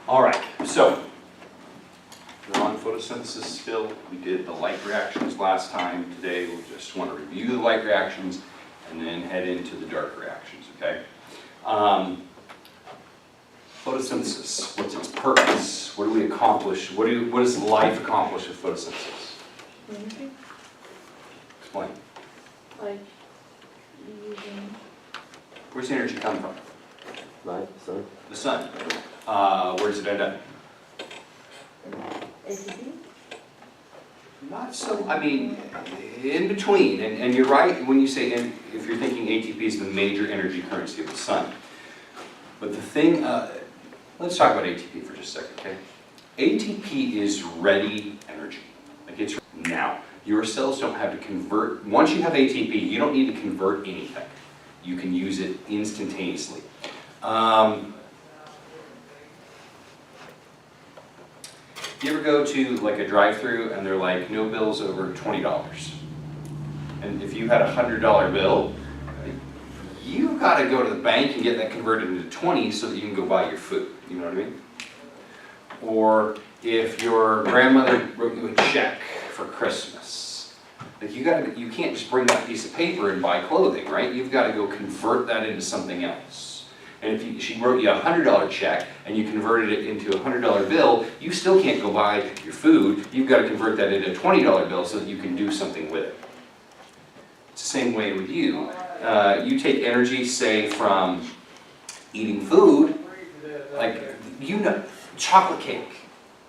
All right, so we're on photosynthesis still. We did the light reactions last time. Today we'll just want to review the light reactions and then head into the dark reactions, okay? Photosynthesis, what's its purpose? What do we accomplish? What does life accomplish with photosynthesis? Energy, Explain. like using Where's the energy come from? Light, sun. The sun. Where does it end up? ATP. Not so, I mean, in between, and you're right when you say, if you're thinking ATP is the major energy currency of the sun. But the thing, let's talk about ATP for just a second, okay? ATP is ready energy. Like it's now. Your cells don't have to convert, once you have ATP, you don't need to convert anything. You can use it instantaneously. You ever go to like a drive-through and they're like, no bills over $20? And if you had a $100 bill, you've got to go to the bank and get that converted into 20 so that you can go buy your food. You know what I mean? Or if your grandmother wrote you a check for Christmas, like you can't just bring that piece of paper and buy clothing, right? You've got to go convert that into something else. And if she wrote you a $100 check and you converted it into a $100 bill, you still can't go buy your food. You've got to convert that into a $20 bill so that you can do something with it. It's the same way with you. You take energy, say, from eating food, like, you know, chocolate cake,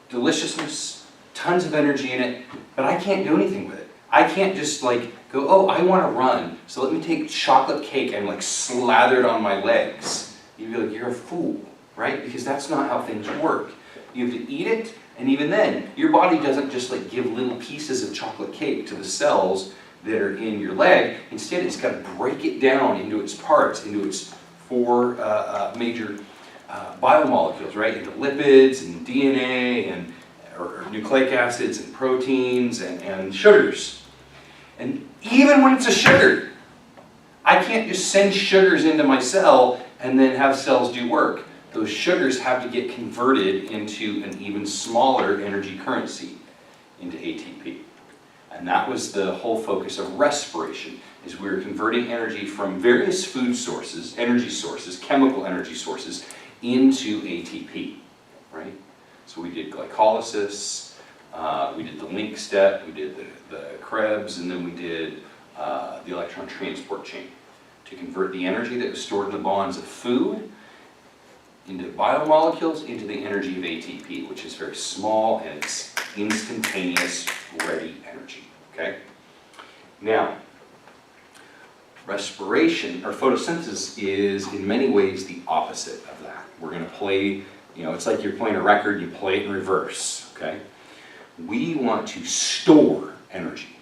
deliciousness, tons of energy in it, but I can't do anything with it. I can't just like go, oh, I want to run, so let me take chocolate cake and like slather it on my legs. You'd be like, you're a fool, right? Because that's not how things work. You have to eat it, and even then, your body doesn't just like give little pieces of chocolate cake to the cells that are in your leg. Instead, it's got to break it down into its parts, into its four major biomolecules, right? Into lipids and DNA and or nucleic acids and proteins and sugars. And even when it's a sugar, I can't just send sugars into my cell and then have cells do work. Those sugars have to get converted into an even smaller energy currency, into ATP. And that was the whole focus of respiration, is we were converting energy from various food sources, energy sources, chemical energy sources, into ATP, right? So we did glycolysis, we did the link step, we did the Krebs, and then we did the electron transport chain to convert the energy that was stored in the bonds of food into biomolecules into the energy of ATP, which is very small and it's instantaneous, ready energy, okay? Now, respiration, or photosynthesis, is in many ways the opposite of that. We're going to play, you know, it's like you're playing a record, you play it in reverse, okay? We want to store energy,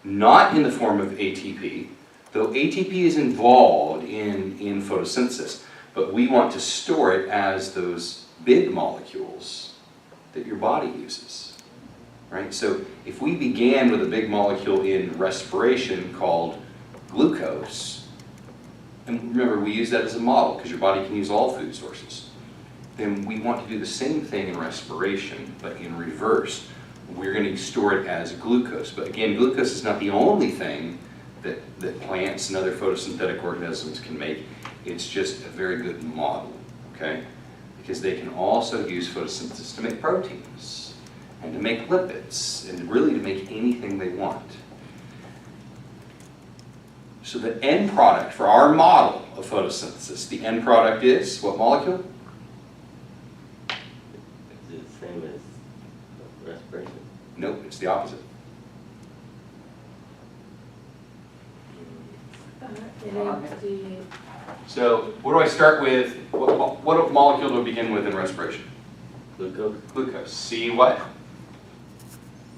not in the form of ATP, though ATP is involved in photosynthesis, but we want to store it as those big molecules that your body uses, right? So if we began with a big molecule in respiration called glucose, and remember we use that as a model because your body can use all food sources, then we want to do the same thing in respiration, but in reverse. We're going to store it as glucose. But again, glucose is not the only thing that plants and other photosynthetic organisms can make. It's just a very good model, okay? Because they can also use photosynthesis to make proteins and to make lipids and really to make anything they want. So the end product for our model of photosynthesis, the end product is what molecule? Is it the same as respiration? Nope, it's the opposite. NAD. So what do I start with? What molecule do we begin with in respiration? Glucose. Glucose. C what?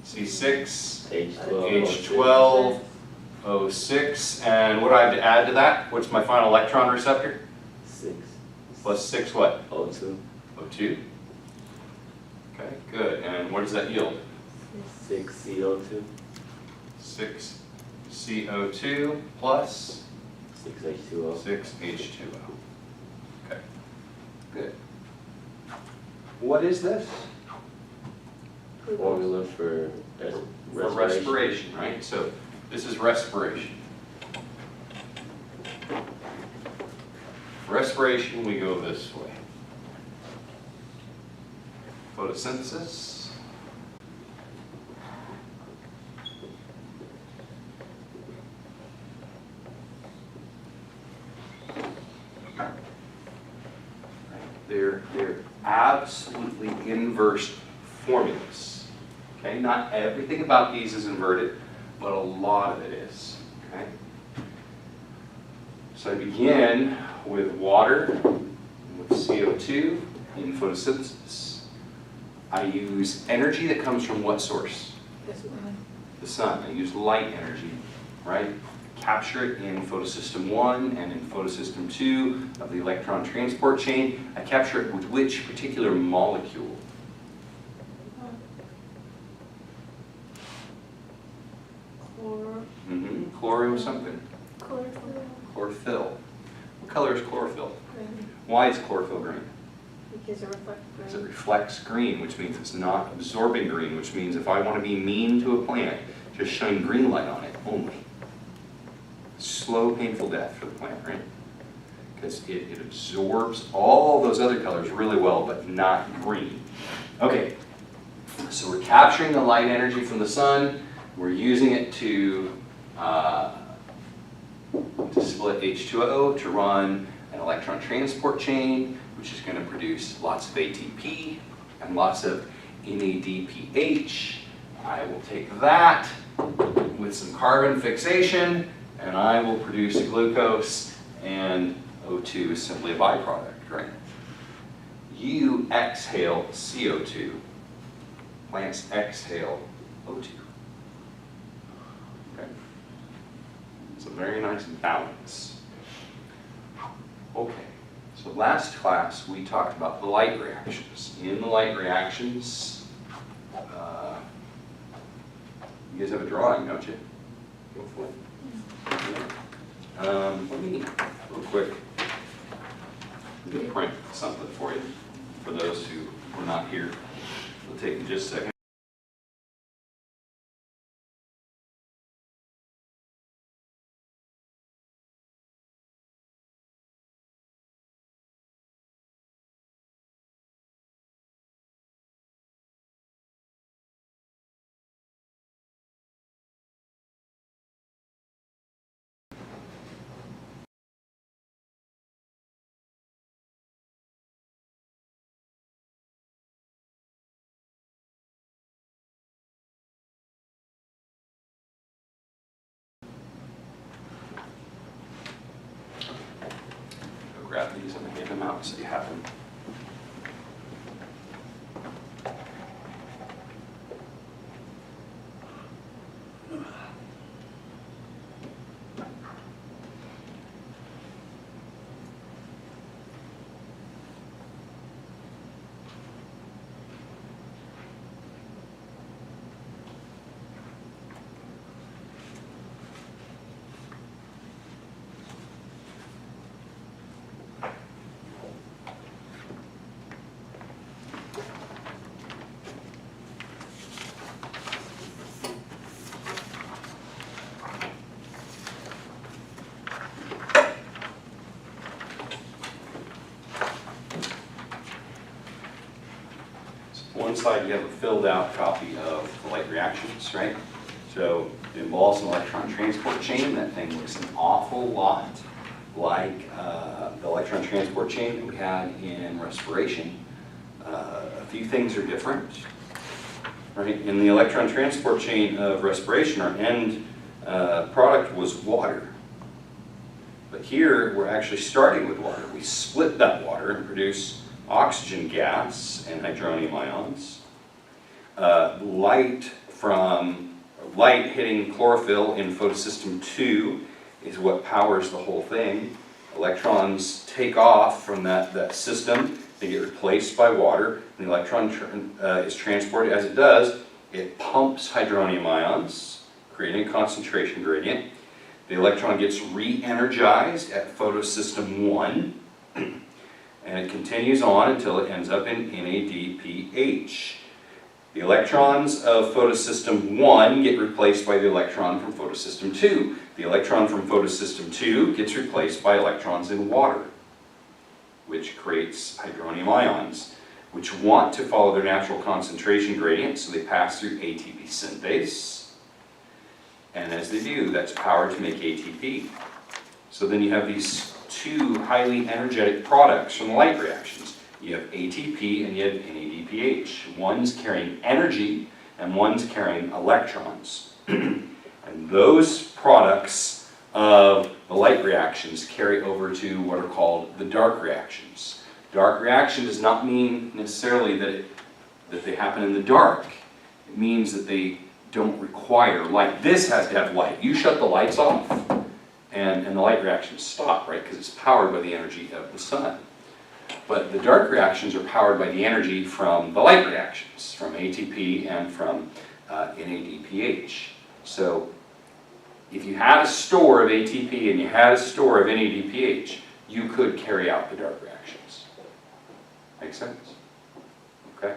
C6, H12. H12O6, and what do I have to add to that? What's my final electron receptor? 6. Plus 6 what? O2. O2. Okay, good. And what does that yield? 6 CO2. 6 CO2 plus 6 H2O. 6 H2O. Okay, good. What is this? Formula for For respiration, right? So this is respiration. Respiration, we go this way. Photosynthesis. They're absolutely inverse formulas. Okay, not everything about these is inverted, but a lot of it is. Okay. So I begin with water, with CO2 in photosynthesis. I use energy that comes from what source? This one. The sun. I use light energy, right? Capture it in photosystem 1 and in photosystem 2 of the electron transport chain. I capture it with which particular molecule? Chloro something. Chlorophyll. Chlorophyll. What color is chlorophyll? Green. Why is chlorophyll green? Because it reflects Because it green. reflects green, which means it's not absorbing green, which means if I want to be mean to a plant, just shine green light on it only. Slow, painful death for the plant, right? Because it absorbs all those other colors really well, but not green. Okay, so we're capturing the light energy from the sun. We're using it to split H2O to run an electron transport chain, which is going to produce lots of ATP and lots of NADPH. I will take that with some carbon fixation, and I will produce glucose, and O2 is simply a byproduct, right? You exhale CO2. Plants exhale O2. Okay? It's a very nice balance. Okay, so last class we talked about the light reactions. In the light reactions, you guys have a drawing, don't you? Hopefully. Let me, real quick, get a print something for you, for those who were not here. It'll take me just a second. Go grab these and hand them out so you have them. One side you have a filled out copy of the light reactions, right? So it involves an electron transport chain. That thing looks an awful lot like the electron transport chain that we had in respiration. A few things are different, right? In the electron transport chain of respiration, our end product was water. But here we're actually starting with water. We split that water and produce oxygen gas and hydronium ions. Light hitting chlorophyll in photosystem 2 is what powers the whole thing. Electrons take off from that system. They get replaced by water. And the electron is transported. As it does, it pumps hydronium ions, creating a concentration gradient. The electron gets re-energized at photosystem 1. and it continues on until it ends up in NADPH. The electrons of photosystem 1 get replaced by the electron from photosystem 2. The electron from photosystem 2 gets replaced by electrons in water, which creates hydronium ions, which want to follow their natural concentration gradient, so they pass through ATP synthase. And as they do, that's power to make ATP. So then you have these two highly energetic products from the light reactions. You have ATP and you have NADPH. One's carrying energy and one's carrying electrons. And those products of the light reactions carry over to what are called the dark reactions. Dark reaction does not mean necessarily that they happen in the dark. It means that they don't require light. This has to have light. You shut the lights off and the light reactions stop, right? Because it's powered by the energy of the sun. But the dark reactions are powered by the energy from the light reactions, from ATP and from NADPH. So if you had a store of ATP and you had a store of NADPH, you could carry out the dark reactions. Make sense? Okay.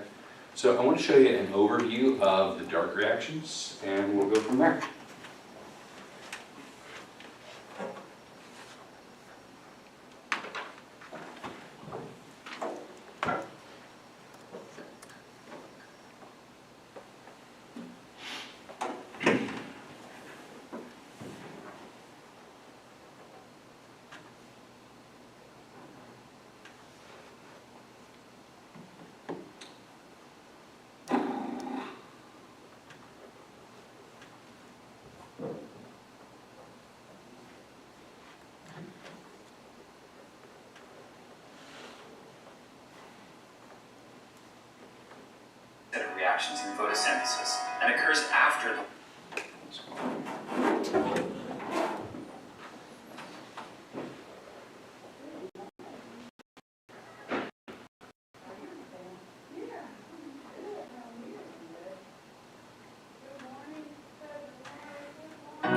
So I want to show you an overview of the dark reactions, and we'll go from there. Of reactions in photosynthesis and occurs after the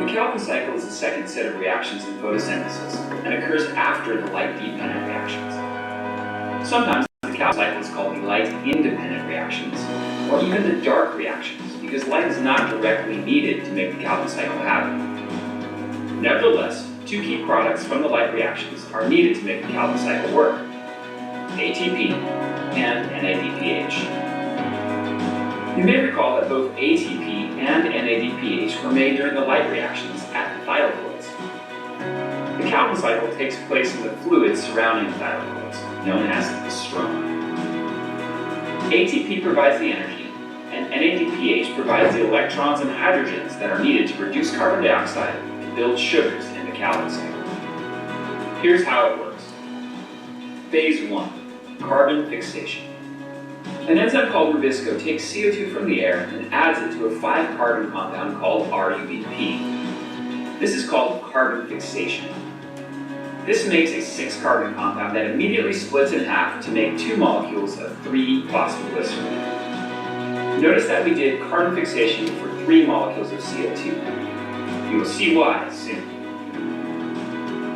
The Calvin cycle is the second set of reactions in photosynthesis and occurs after the light-dependent reactions. Sometimes the Calvin cycle is called the light-independent reactions, or even the dark reactions, because light is not directly needed to make the Calvin cycle happen. Nevertheless, two key products from the light reactions are needed to make the Calvin cycle work: ATP and NADPH. You may recall that both ATP and NADPH were made during the light reactions at the thylakoids. The Calvin cycle takes place in the fluid surrounding the thylakoids, known as the stroma. ATP provides the energy, and NADPH provides the electrons and hydrogens that are needed to produce carbon dioxide and build sugars in the Calvin cycle. Here's how it works. Phase 1, carbon fixation. An enzyme called rubisco takes CO2 from the air and adds it to a 5-carbon compound called RUBP. This is called carbon fixation. This makes a 6-carbon compound that immediately splits in half to make 2 molecules of 3-phosphoglycerine. Notice that we did carbon fixation for 3 molecules of CO2. You will see why soon.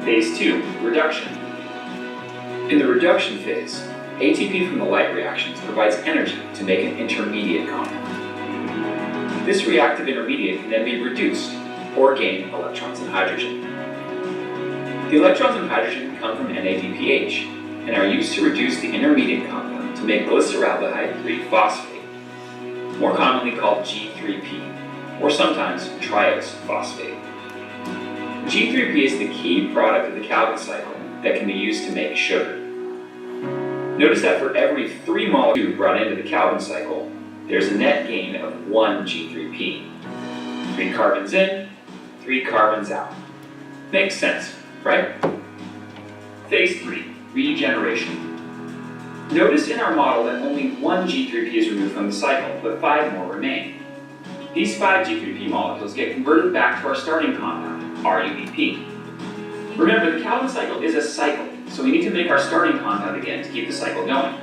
Phase 2, reduction. In the reduction phase, ATP from the light reactions provides energy to make an intermediate compound. This reactive intermediate can then be reduced or gain electrons and hydrogen. The electrons and hydrogen come from NADPH and are used to reduce the intermediate compound to make glyceraldehyde 3-phosphate, more commonly called G3P, or sometimes triose phosphate. G3P is the key product of the Calvin cycle that can be used to make sugar. Notice that for every 3 molecules brought into the Calvin cycle, there's a net gain of 1 G3P. 3 carbons in, 3 carbons out. Makes sense, right? Phase 3, regeneration. Notice in our model that only 1 G3P is removed from the cycle, but 5 more remain. These 5 G3P molecules get converted back to our starting compound, RUBP. Remember, the Calvin cycle is a cycle, so we need to make our starting compound again to keep the cycle going.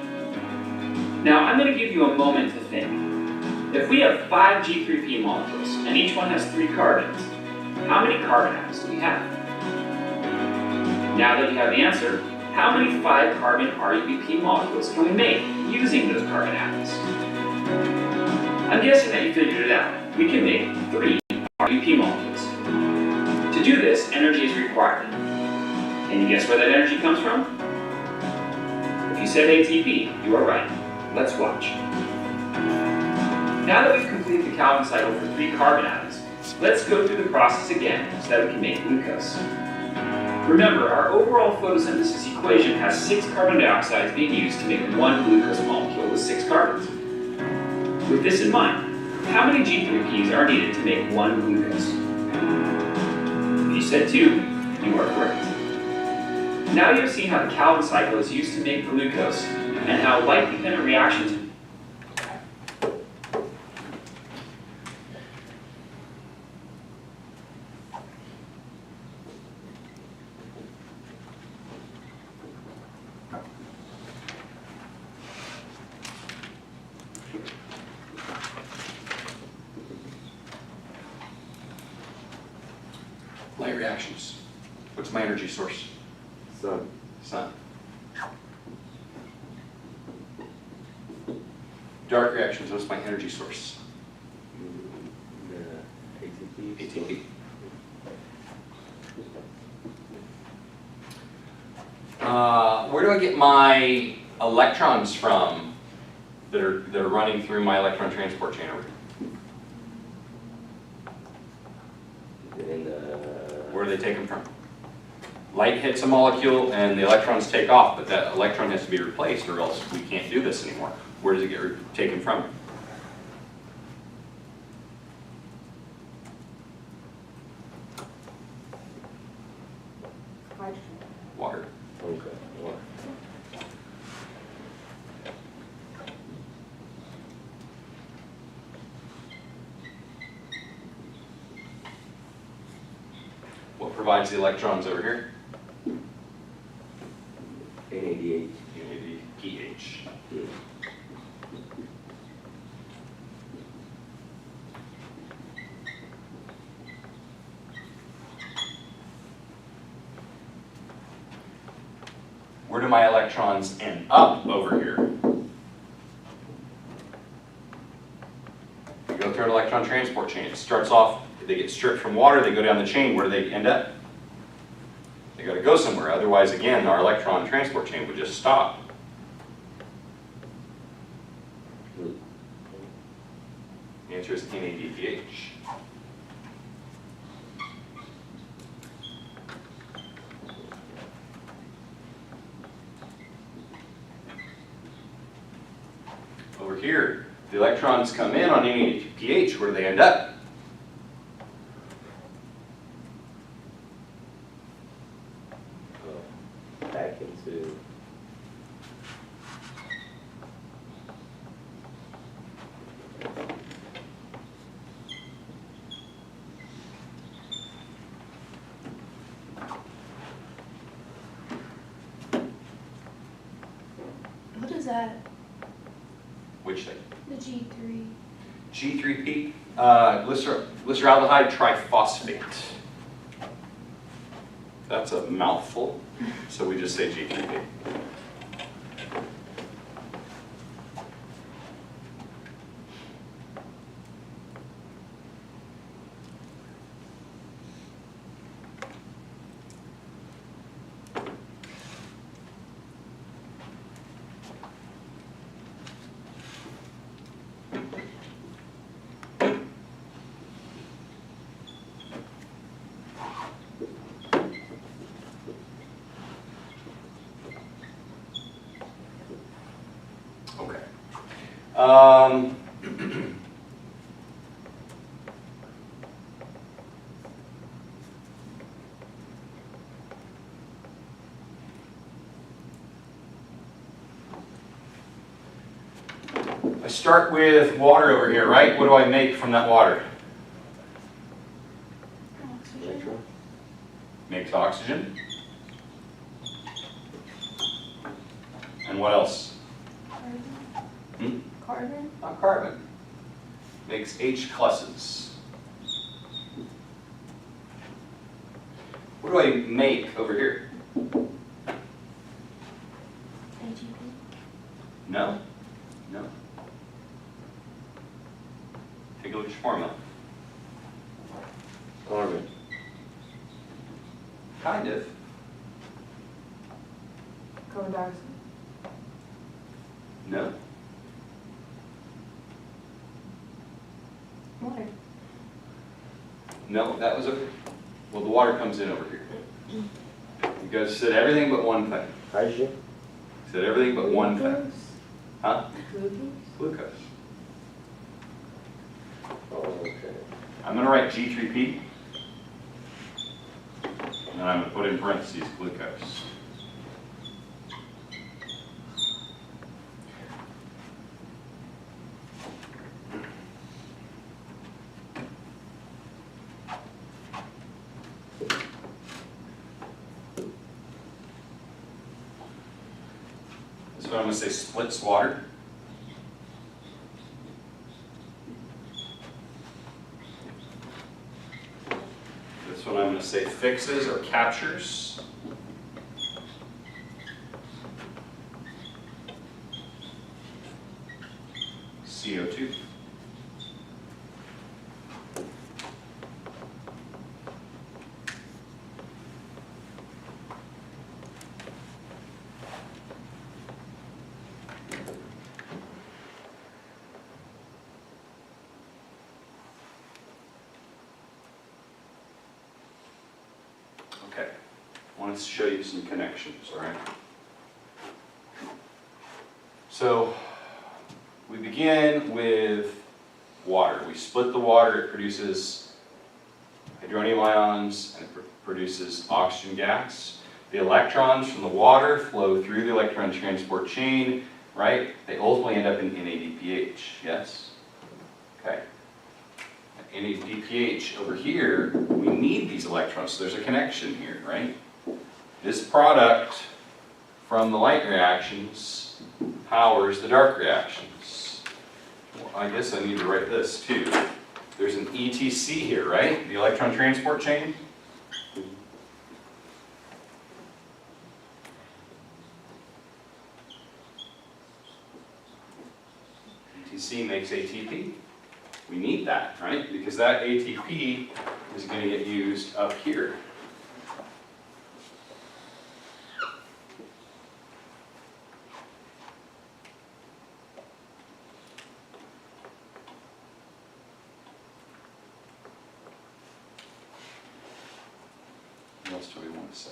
Now, I'm going to give you a moment to think. If we have 5 G3P molecules, and each one has 3 carbons, how many carbon atoms do we have? Now that you have the answer, How many 5-carbon RUBP molecules can we make using those carbon atoms? I'm guessing that you figured it out. We can make 3 RUBP molecules. To do this, energy is required. Can you guess where that energy comes from? If you said ATP, you are right. Let's watch. Now that we've completed the Calvin cycle for 3 carbon atoms, let's go through the process again so that we can make glucose. Remember, our overall photosynthesis equation has 6 carbon dioxides being used to make 1 glucose molecule with 6 carbons. With this in mind, how many G3Ps are needed to make 1 glucose? If you said 2, you are correct. Now you have seen how the Calvin cycle is used to make glucose and how light-dependent reactions Light reactions. What's my energy source? Sun. Sun. Dark reactions. What's my energy source? ATP. ATP. Where do I get my electrons from that are running through my electron transport chain over here? And Where do they take them from? Light hits a molecule and the electrons take off, but that electron has to be replaced or else we can't do this anymore. Where does it get taken from? Hydrogen. Water. okay. Water. What provides the electrons over here? NADH. pH. Where do my electrons end up over here? You go through an electron transport chain. It starts off, they get stripped from water, they go down the chain. Where do they end up? They got to go somewhere. Otherwise, again, our electron transport chain would just stop. The answer is NADPH. Over here, the electrons come in on NADPH. Where do they end up? Back into What is that? Which thing? The G3. G3P, glyceraldehyde triphosphate. That's a mouthful, so we just say G3P. Okay. I start with water over here, right? What do I make from that water? Oxygen. electron. Makes oxygen. And what else? Carbon. Hmm? Carbon. Not carbon. Makes H pluses. What do I make over here? No? No? Take a look at your formula. Carbon. Kind of. Carbon dioxide. No? Water. No, that was okay. Well, the water comes in over here. You guys said everything but one thing. Hydrogen. Said everything but one thing. Glucose. Huh? Glucose. Glucose. Oh, okay. I'm gonna write G3P. And then I'm gonna put in parentheses glucose. So I'm gonna say splits water. This one I'm gonna say fixes or captures. CO2. Okay, I wanted to show you some connections, all right? So, we begin with water. We split the water, it produces hydronium ions, and it produces oxygen gas. The electrons from the water flow through the electron transport chain, right? They ultimately end up in NADPH, yes? Okay. NADPH over here, we need these electrons, so there's a connection here, right? This product from the light reactions powers the dark reactions. Well, I guess I need to write this too. There's an ETC here, right? The electron transport chain. ETC makes ATP. We need that, right? Because that ATP is going to get used up here. What else do we want to say?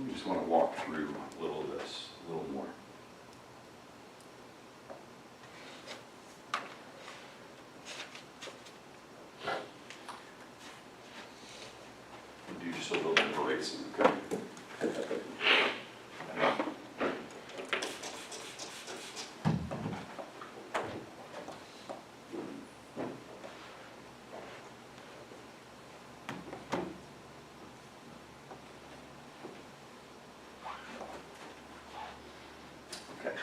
We just want to walk through a little of this, a little more. We'll do just a little bit of erasing, okay? Okay.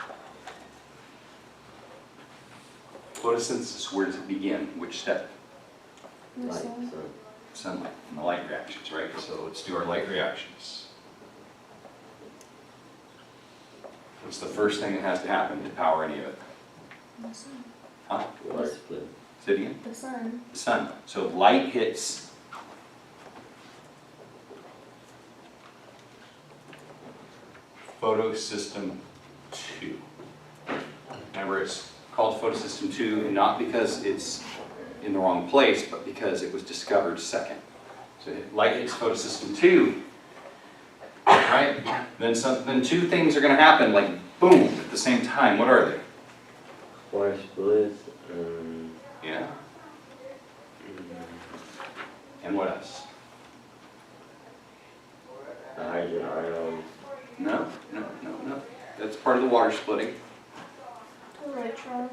Photosynthesis, where does it begin? Which step? The Light, sun. sun. Sunlight, and the light reactions, right? So let's do our light reactions. What's the first thing that has to happen to power any of it? The sun. Huh? Water split. Say it again? The sun. The sun. So light hits photosystem 2. Remember, it's called photosystem 2 not because it's in the wrong place, but because it was discovered second. So light hits photosystem 2, right? Then two things are going to happen, like boom, at the same time. What are they? Water splits. Yeah. And what else? The hydrogen ions. No. That's part of the water splitting. Electrons.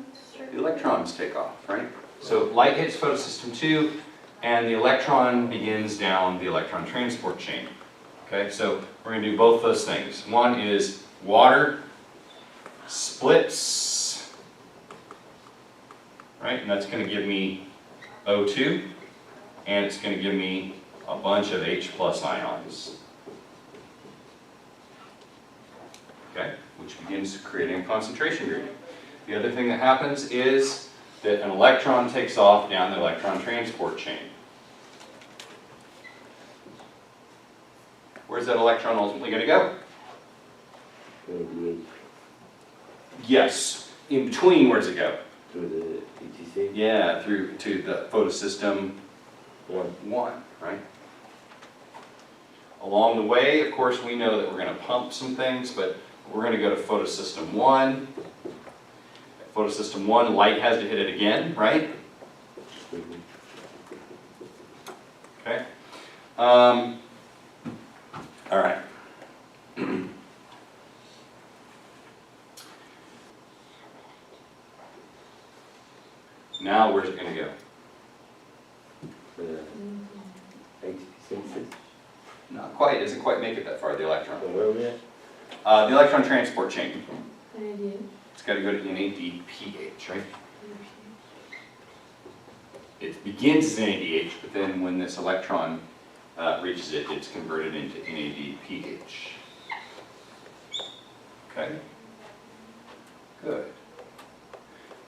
The electrons take off, right? So light hits photosystem 2, and the electron begins down the electron transport chain. Okay, so we're going to do both those things. One is water splits, right? And that's going to give me O2, and it's going to give me a bunch of H+ ions. which begins creating a concentration gradient. The other thing that happens is that an electron takes off down the electron transport chain. Where's that electron ultimately going to go? Maybe Yes, in between, where's it go? to the ETC. Yeah, through to the photosystem One. 1, right? Along the way, of course, we know that we're going to pump some things, but we're going to go to photosystem 1. At photosystem 1, light has to hit it again, right? Mhm. Okay. All right. Now, where's it going to go? For the ATP synthesis. Not quite. It doesn't quite make it that far, the electron. So where are we at? The electron transport chain. NAD. It's got to go to NADPH, right? It begins as NADH, but then when this electron reaches it, it's converted into NADPH. Okay? Good.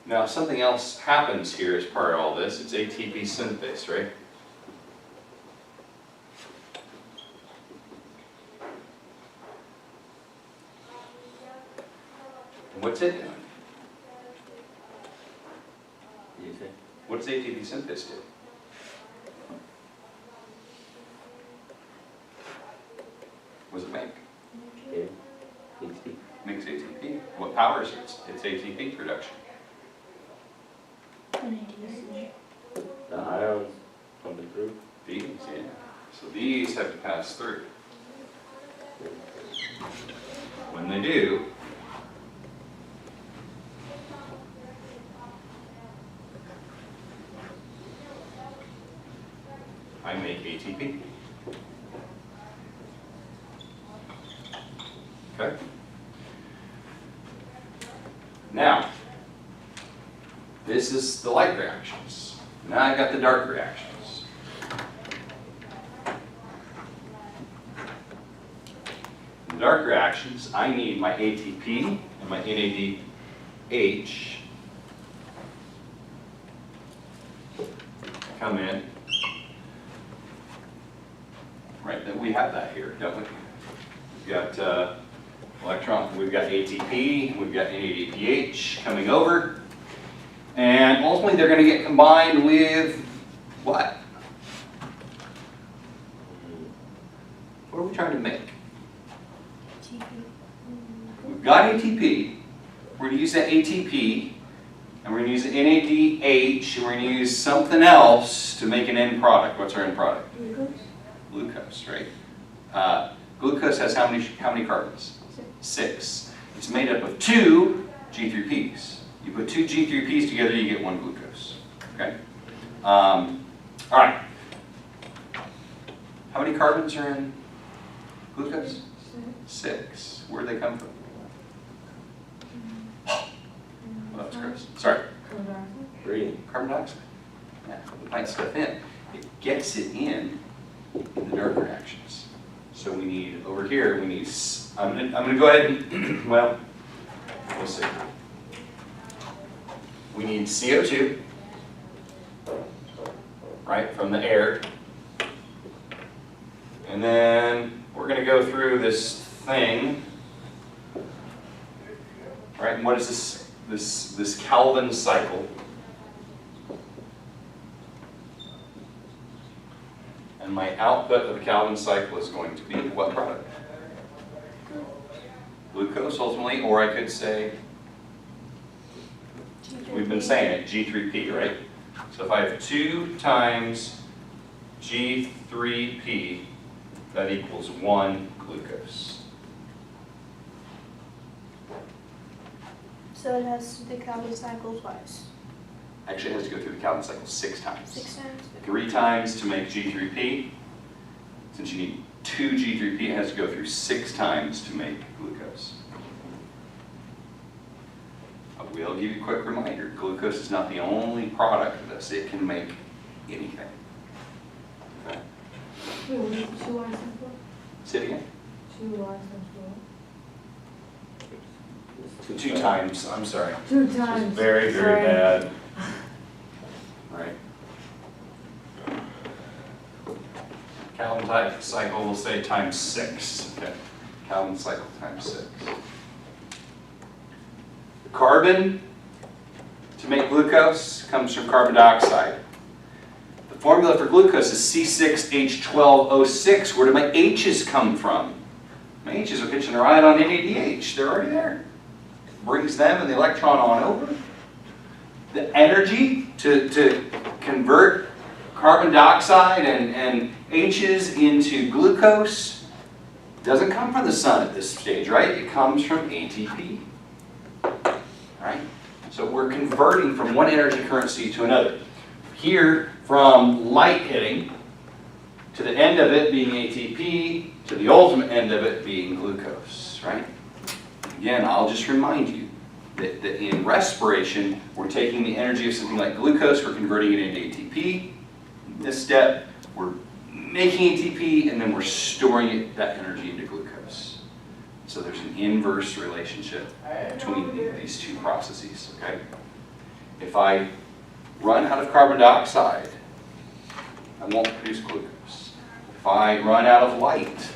Now, something else happens here as part of all this. It's ATP synthase, right? What's it doing? You say? What does ATP synthase do? What does it make? Yeah. ATP. Makes ATP. What powers it? It's ATP production. NAD. The ions pumping through. These, yeah. So these have to pass through. When they do, I make ATP. Okay? Now, this is the light reactions. Now I've got the dark reactions. In the dark reactions, I need my ATP and my NADH come in. Right, then we have that here, don't we? We've got electron, we've got ATP, we've got NADPH coming over, and ultimately they're going to get combined with what? What are we trying to make? We've got ATP, we're going to use that ATP, and we're going to use the NADH, and we're going to use something else to make an end product. What's our end product? Glucose. Glucose, right? Glucose has how many carbons? 6. It's made up of 2 G3Ps. You put 2 G3Ps together, you get 1 glucose. Okay? All right. How many carbons are in glucose? 6. Where do they come from? Well, that was gross. Sorry. Breathing. Carbon dioxide. Yeah, we put stuff in. It gets it in the dark reactions. So we need, over here, we need, I'm gonna go ahead and, well, we'll see. We need CO2, right, from the air. And then we're gonna go through this thing, right, and what is this Calvin cycle? And my output of the Calvin cycle is going to be what product? Glucose, ultimately, or I could say, we've been saying it, G3P, right? So if I have 2 times G3P, that equals 1 glucose. So it has the Calvin cycle twice. Actually, it has to go through the Calvin cycle 6 times. 6 times? 3 times to make G3P. Since you need 2 G3P, it has to go through 6 times to make glucose. I will give you a quick reminder, glucose is not the only product of this. It can make anything. Okay? Wait, what is 2 ice and 4? Say it again. 2 ice and 2 times, I'm sorry. 2 This is times. very, very Sorry. bad. Right. Calvin cycle, we'll say times 6. Okay. Calvin cycle times 6. The carbon to make glucose comes from carbon dioxide. The formula for glucose is C6H12O6. Where do my H's come from? My H's are pitching a ride on NADH. They're already there. It brings them and the electron on over. The energy to convert carbon dioxide and H's into glucose doesn't come from the sun at this stage, right? It comes from ATP, right? So we're converting from one energy currency to another. Here, from light hitting to the end of it being ATP, to the ultimate end of it being glucose, right? Again, I'll just remind you that in respiration, we're taking the energy of something like glucose, we're converting it into ATP. In this step, we're making ATP, and then we're storing that energy into glucose. So there's an inverse relationship between these two processes, okay? If I run out of carbon dioxide, I won't produce glucose. If I run out of light,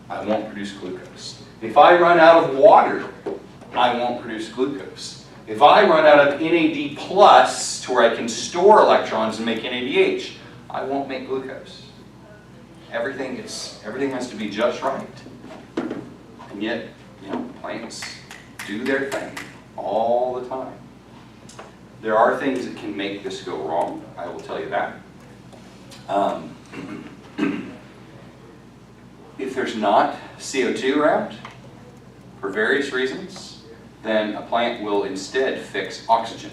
I won't produce glucose. If I run out of water, I won't produce glucose. If I run out of NAD plus to where I can store electrons and make NADH, I won't make glucose. Everything has to be just right. And yet, plants do their thing all the time. There are things that can make this go wrong, I will tell you that. If there's not CO2 around, for various reasons, then a plant will instead fix oxygen.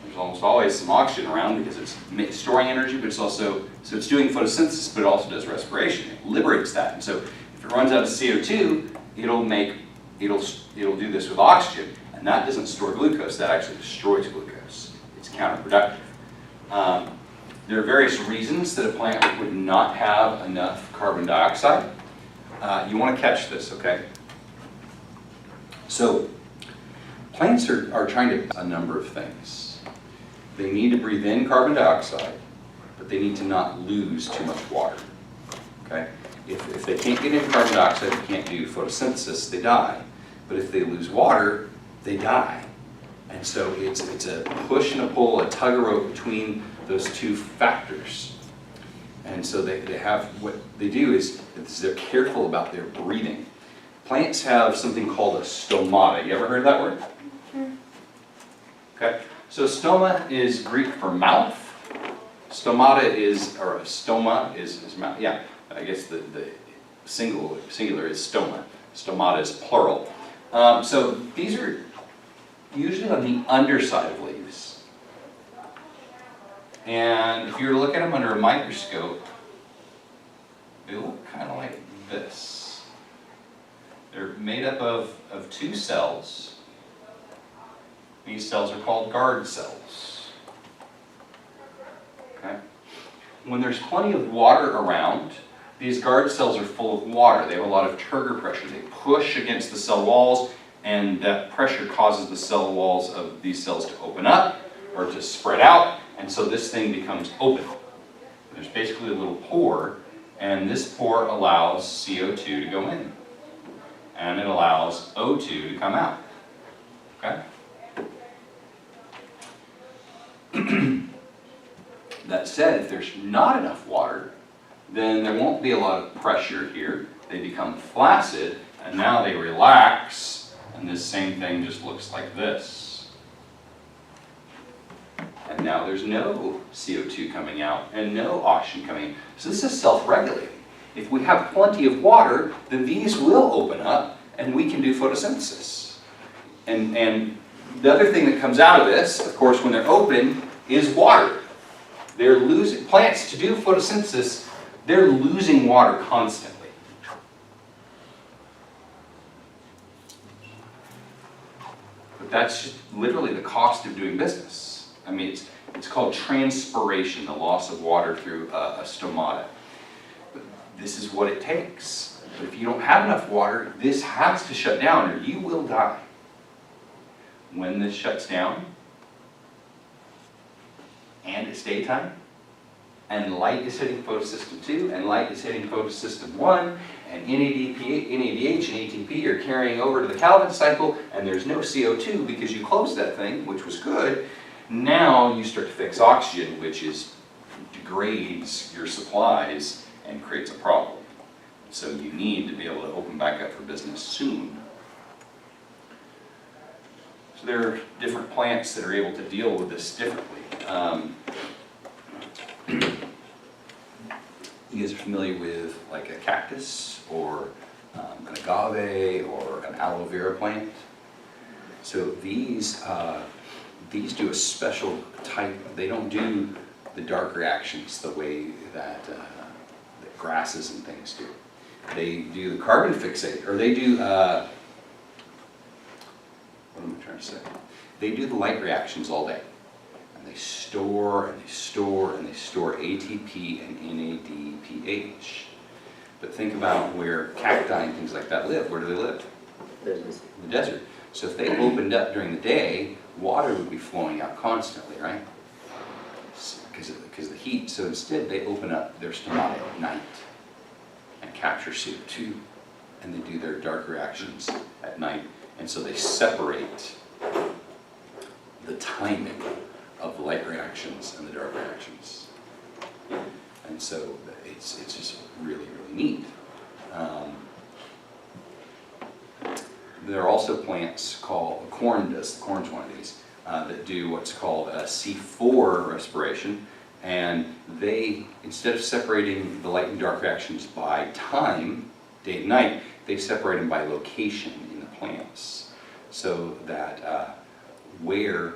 There's almost always some oxygen around because it's storing energy, but it's also, so it's doing photosynthesis, but it also does respiration. It liberates that. And so if it runs out of CO2, it'll do this with oxygen, and that doesn't store glucose, that actually destroys glucose. It's counterproductive. There are various reasons that a plant would not have enough carbon dioxide. You want to catch this, okay? So, plants are trying to do a number of things. They need to breathe in carbon dioxide, but they need to not lose too much water, okay? If they can't get in carbon dioxide, they can't do photosynthesis, they die. But if they lose water, they die. And so it's a push and a pull, a tug of rope between those two factors. And so they have, what they do is they're careful about their breathing. Plants have something called a stomata. You ever heard of that word? Okay. So stoma is Greek for mouth. Stomata is, or a stoma is mouth. Yeah, I guess the singular is stoma. Stomata is plural. So these are usually on the underside of leaves. And if you were to look at them under a microscope, they look kind of like this. They're made up of 2 cells. These cells are called guard cells. Okay? When there's plenty of water around, these guard cells are full of water. They have a lot of turgor pressure. They push against the cell walls, and that pressure causes the cell walls of these cells to open up or to spread out, and so this thing becomes open. There's basically a little pore, and this pore allows CO2 to go in, and it allows O2 to come out. Okay? That said, if there's not enough water, then there won't be a lot of pressure here. They become flaccid, and now they relax, and this same thing just looks like this. And now there's no CO2 coming out and no oxygen coming in. So this is self-regulating. If we have plenty of water, then these will open up and we can do photosynthesis. And the other thing that comes out of this, of course, when they're open, is water. They're losing, plants to do photosynthesis, they're losing water constantly. But that's just literally the cost of doing business. I mean, it's called transpiration, the loss of water through a stomata. But this is what it takes. But if you don't have enough water, this has to shut down or you will die. When this shuts down, and it's daytime, and light is hitting photosystem 2, and light is hitting photosystem 1, and NADH and ATP are carrying over to the Calvin cycle, and there's no CO2 because you closed that thing, which was good. Now you start to fix oxygen, which degrades your supplies and creates a problem. So you need to be able to open back up for business soon. So there are different plants that are able to deal with this differently. You guys are familiar with like a cactus or an agave or an aloe vera plant? So these do a special type. They don't do the dark reactions the way that grasses and things do. They do the carbon fixate, or they do, what am I trying to say? They do the light reactions all day. And they store and they store and they store ATP and NADPH. But think about where cacti and things like that live. Where do they live? In the desert. So if they opened up during the day, water would be flowing out constantly, right? Because of the heat. So instead they open up their stomata at night and capture CO2, and they do their dark reactions at night. And so they separate the timing of the light reactions and the dark reactions. And so it's just really, really neat. There are also plants called, corn's one of these, that do what's called a C4 respiration. And they, instead of separating the light and dark reactions by time, day and night, they separate them by location in the plants. So that where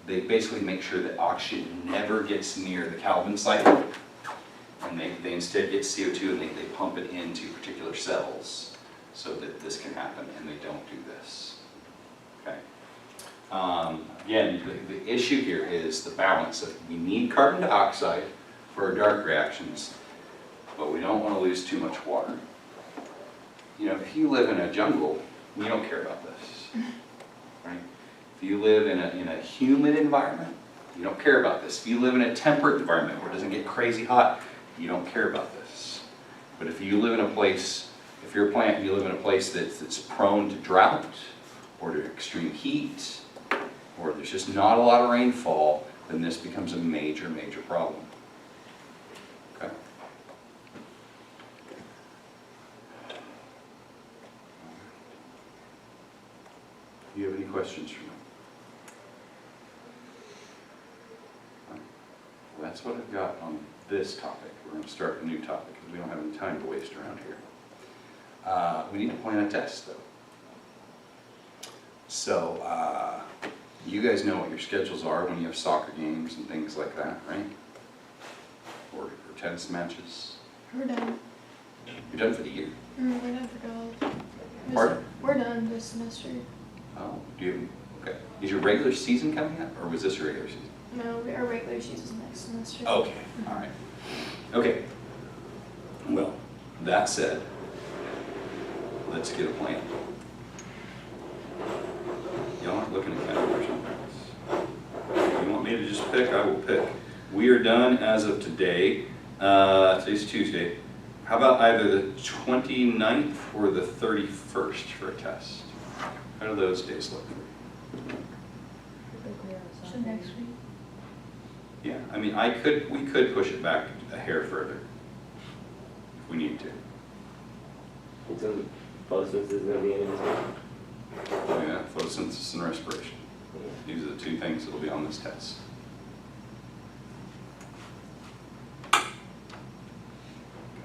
they basically make sure that oxygen never gets near the Calvin cycle, and they instead get CO2 and they pump it into particular cells so that this can happen, and they don't do this. Okay. Again, the issue here is the balance of we need carbon dioxide for our dark reactions, but we don't want to lose too much water. You know, if you live in a jungle, you don't care about this, right? If you live in a humid environment, you don't care about this. If you live in a temperate environment where it doesn't get crazy hot, you don't care about this. But if you live in a place, if you're a plant, you live in a place that's prone to drought or to extreme heat, or there's just not a lot of rainfall, then this becomes a major, major problem. Okay? Do you have any questions for me? Well, that's what I've got on this topic. We're going to start a new topic because we don't have any time to waste around here. We need to plan a test, though. So, you guys know what your schedules are when you have soccer games and things like that, right? Or tennis matches. We're done. You're done for the year. We're done for college. Pardon? We're done this semester. Oh, do you? Okay. Is your regular season coming up, or was this your regular season? No, our regular season's next semester. Okay. All right. Okay. Well, that said, let's get a plan. Y'all aren't looking at calendars on this. If you want me to just pick, I will pick. We are done as of today. Today's Tuesday. How about either the 29th or the 31st for a test? How do those days look for you? So next week. Yeah, I mean, we could push it back a hair further if we need to. So photosynthesis is going to be in this one? Oh yeah, photosynthesis and respiration. These are the two things that will be on this test. Come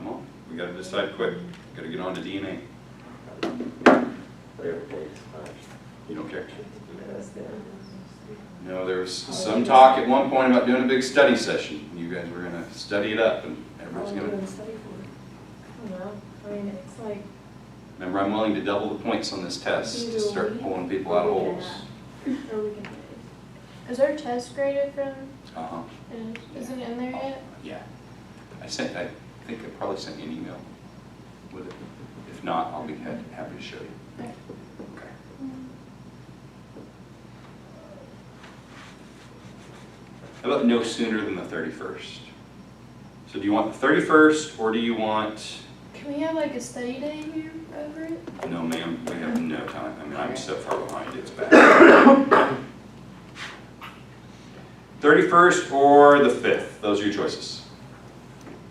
on, we got to decide quick. Got to get on to DNA. Whatever it takes. You don't care? That's the No, there was some talk at one point about doing a big study session. You guys were going to study it up, and everyone's going to. Study for it. I don't know. I mean, it's like. Remember, I'm willing to double the points on this test to start pulling people out of holes. Or we can. Is there a test graded from? Uh-huh. Is it in there yet? Yeah. I think I probably sent you an email. with it? If not, I'll be happy to show you. Okay. Okay. How about no sooner than the 31st? So do you want the 31st or do you want, Can we have like a study day here over it? no ma'am, we have no time. I mean, I'm so far behind, it's bad. 31st or the 5th, those are your choices.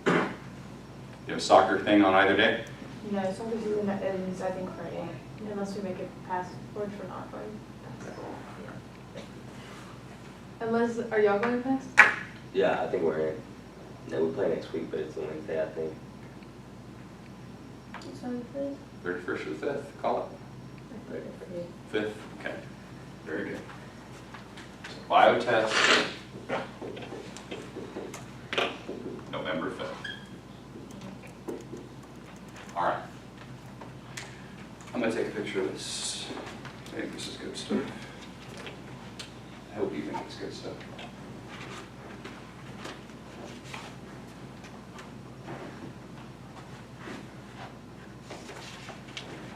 You have a soccer thing on either day? No, soccer season ends, I think, Friday, unless we make it past Forge for not going. Unless, are y'all going past? Yeah, I think we're in. No, we play next week, but it's a Wednesday, I think. It's on the 5th. 31st or the 5th, call it. 5th, okay, very good. So biotest, November 5th. All right. I'm gonna take a picture of this. I think this is good stuff. I hope you think it's good stuff.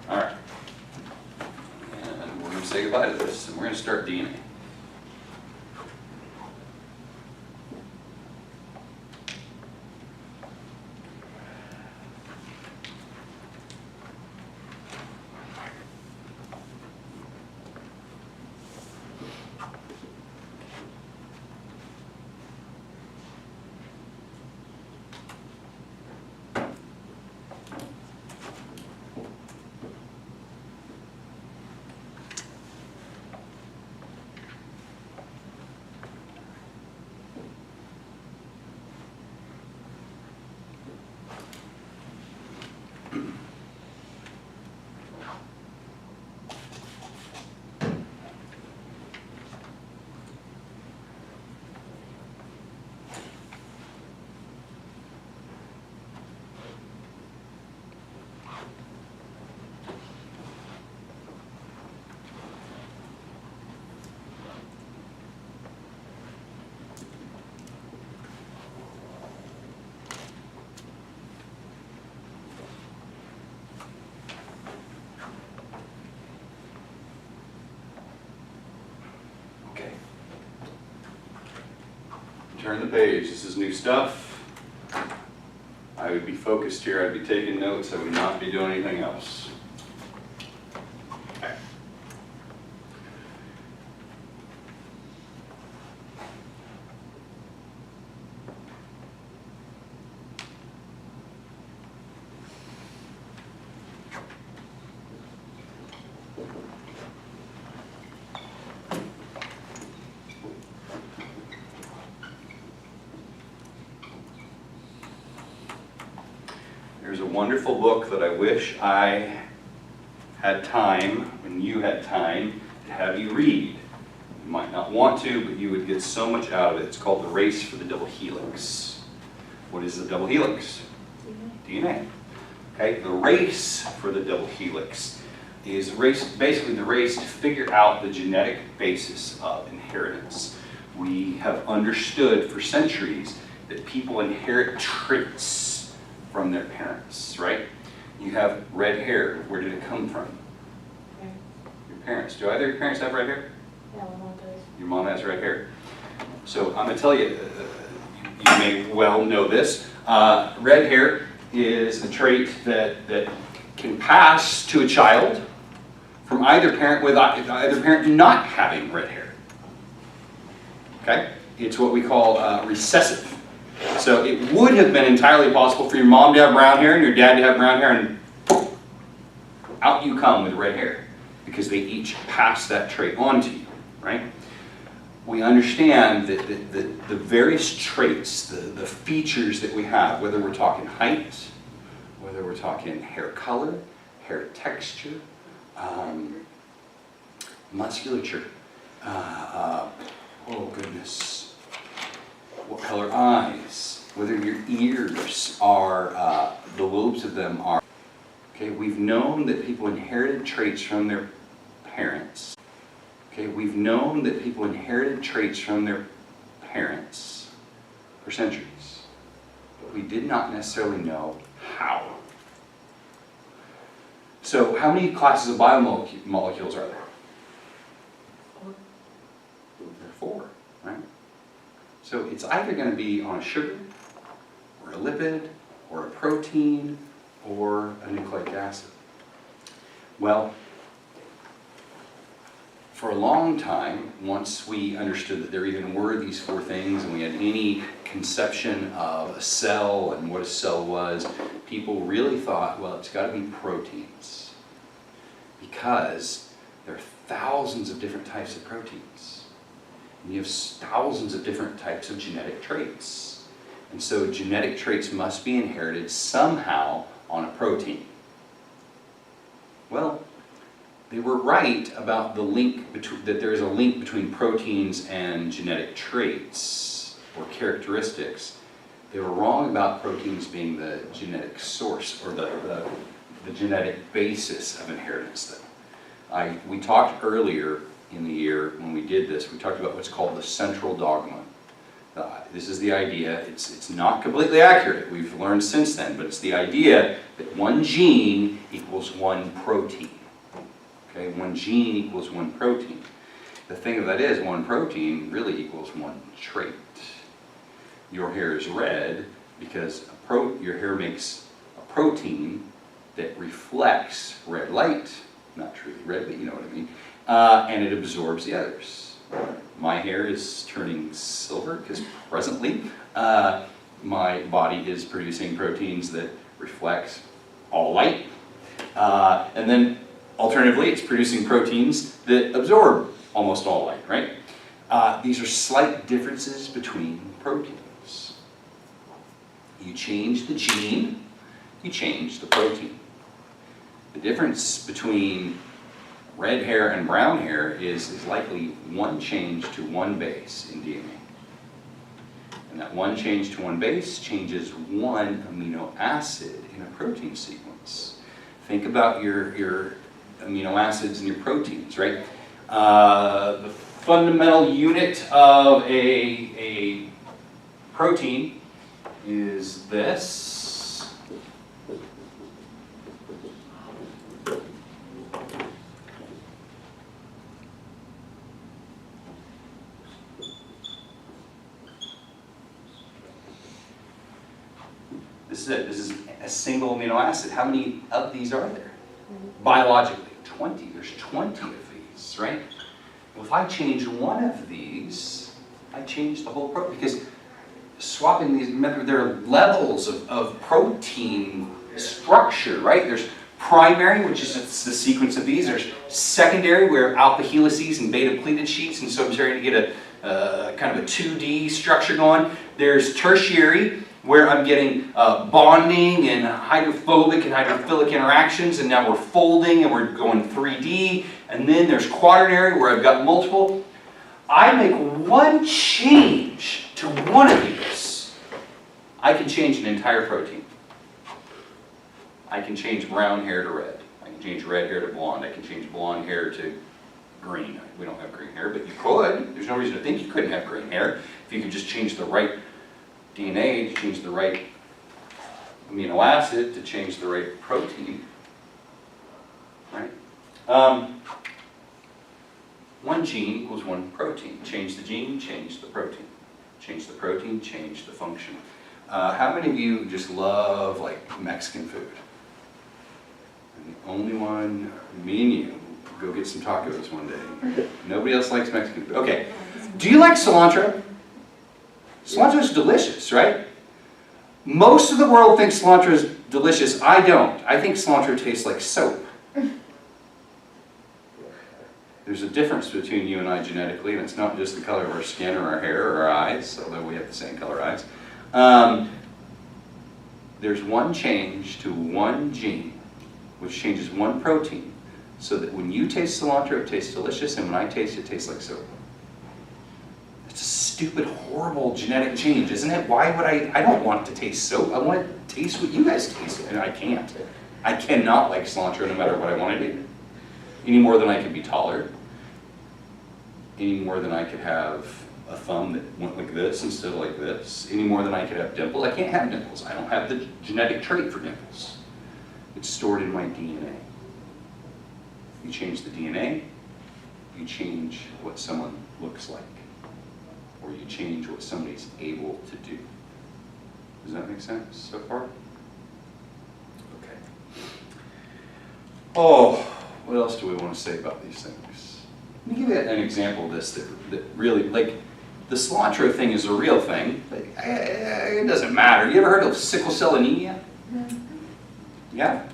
All right. And we're gonna say goodbye to this, and we're gonna start DNA. Okay. Turn the page. This is new stuff. I would be focused here. I'd be taking notes. I would not be doing anything else. Okay. There's a wonderful book that I wish I had time, when you had time, to have you read. You might not want to, but you would get so much out of it. It's called The Race for the Double Helix. What is the double helix? DNA. Okay, the race for the double helix is basically the race to figure out the genetic basis of inheritance. We have understood for centuries that people inherit traits from their parents, right? You have red hair. Where did it come from? Your parents. Do either of your parents have red hair? Yeah, my mom does. Your mom has red hair. So I'm going to tell you, you may well know this. Red hair is a trait that can pass to a child from either parent with either parent not having red hair. Okay? It's what we call recessive. So it would have been entirely possible for your mom to have brown hair and your dad to have brown hair, and poof, out you come with red hair, because they each pass that trait on to you, right? We understand that the various traits, the features that we have, whether we're talking height, whether we're talking hair color, hair texture, musculature, oh goodness, what color eyes, whether your ears are, the lobes of them are. Okay, we've known that people inherited traits from their parents. Okay, we've known that people inherited traits from their parents for centuries, but we did not necessarily know how. So how many classes of biomolecules are there? There are 4, right? So it's either going to be on a sugar, or a lipid, or a protein, or a nucleic acid. Well, for a long time, once we understood that there even were these 4 things, and we had any conception of a cell and what a cell was, people really thought, well, it's got to be proteins, because there are thousands of different types of proteins. And you have thousands of different types of genetic traits. And so genetic traits must be inherited somehow on a protein. Well, they were right about the link between, that there's a link between proteins and genetic traits or characteristics. They were wrong about proteins being the genetic source or the genetic basis of inheritance though. We talked earlier in the year when we did this, we talked about what's called the central dogma. This is the idea, it's not completely accurate, we've learned since then, but it's the idea that one gene equals one protein. Okay, one gene equals one protein. The thing of that is, one protein really equals one trait. Your hair is red because your hair makes a protein that reflects red light, not truly red, but you know what I mean, and it absorbs the others. My hair is turning silver because presently my body is producing proteins that reflect all light, and then alternatively, it's producing proteins that absorb almost all light, right? These are slight differences between proteins. You change the gene, you change the protein. The difference between red hair and brown hair is likely one change to one base in DNA. And that one change to one base changes one amino acid in a protein sequence. Think about your amino acids and your proteins, right? The fundamental unit of a protein is this. This is it. This is a single amino acid. How many of these are there? Biologically, 20. There's 20 of these, right? Well, if I change one of these, I change the whole protein, because swapping these, remember, there are levels of protein structure, right? There's primary, which is the sequence of these. There's secondary, where alpha helices and beta pleated sheets, and so I'm starting to get a kind of a 2D structure going. There's tertiary, where I'm getting bonding and hydrophobic and hydrophilic interactions, and now we're folding and we're going 3D. And then there's quaternary, where I've got multiple. I make one change to one of these, I can change an entire protein. I can change brown hair to red. I can change red hair to blonde. I can change blonde hair to green. We don't have green hair, but you could. There's no reason to think you couldn't have green hair if you could just change the right DNA to change the right amino acid to change the right protein, right? One gene equals one protein. Change the gene, change the protein. Change the protein, change the function. How many of you just love like Mexican food? And the only one, me and you, go get some tacos one day. Nobody else likes Mexican food. Okay, do you like cilantro? Cilantro is delicious, right? Most of the world thinks cilantro is delicious. I don't. I think cilantro tastes like soap. There's a difference between you and I genetically, and it's not just the color of our skin or our hair or our eyes, although we have the same color eyes. There's one change to one gene, which changes one protein, so that when you taste cilantro, it tastes delicious, and when I taste it, it tastes like soap. It's a stupid, horrible genetic change, isn't it? Why would I don't want it to taste soap. I want it to taste what you guys taste, and I can't. I cannot like cilantro no matter what I want to do. Any more than I could be taller. Any more than I could have a thumb that went like this instead of like this. Any more than I could have dimples. I can't have dimples. I don't have the genetic trait for dimples. It's stored in my DNA. You change the DNA, you change what someone looks like, or you change what somebody's able to do. Does that make sense so far? Okay. Oh, what else do we want to say about these things? Let me give you an example of this that really, like, the cilantro thing is a real thing. But it doesn't matter. You ever heard of sickle cell anemia? Yeah?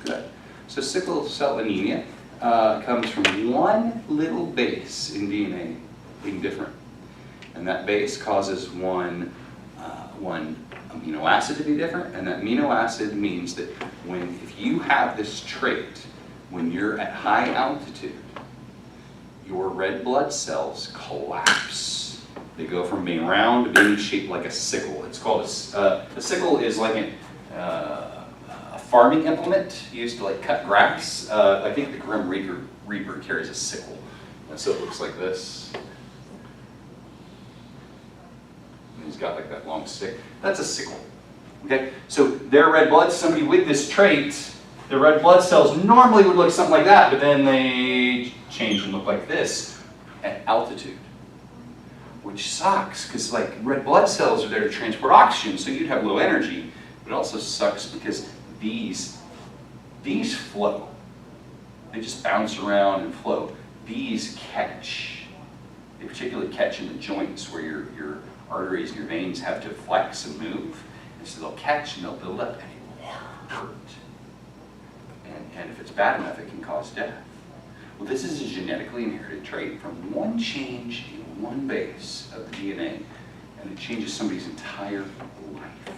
Good. So sickle cell anemia comes from one little base in DNA being different. And that base causes one amino acid to be different, and that amino acid means that if you have this trait, when you're at high altitude, your red blood cells collapse. They go from being round to being shaped like a sickle. It's called a sickle is like a farming implement used to like cut grass. I think the Grim Reaper carries a sickle, and so it looks like this. And he's got like that long stick. That's a sickle. Okay, so their red blood, somebody with this trait, their red blood cells normally would look something like that, but then they change and look like this at altitude, which sucks because like red blood cells are there to transport oxygen, so you'd have low energy. But it also sucks because these flow. They just bounce around and flow. These catch. They particularly catch in the joints where your arteries and your veins have to flex and move. And so they'll catch and they'll build up and it will hurt. And if it's bad enough, it can cause death. Well, this is a genetically inherited trait from one change in one base of the DNA, and it changes somebody's entire life.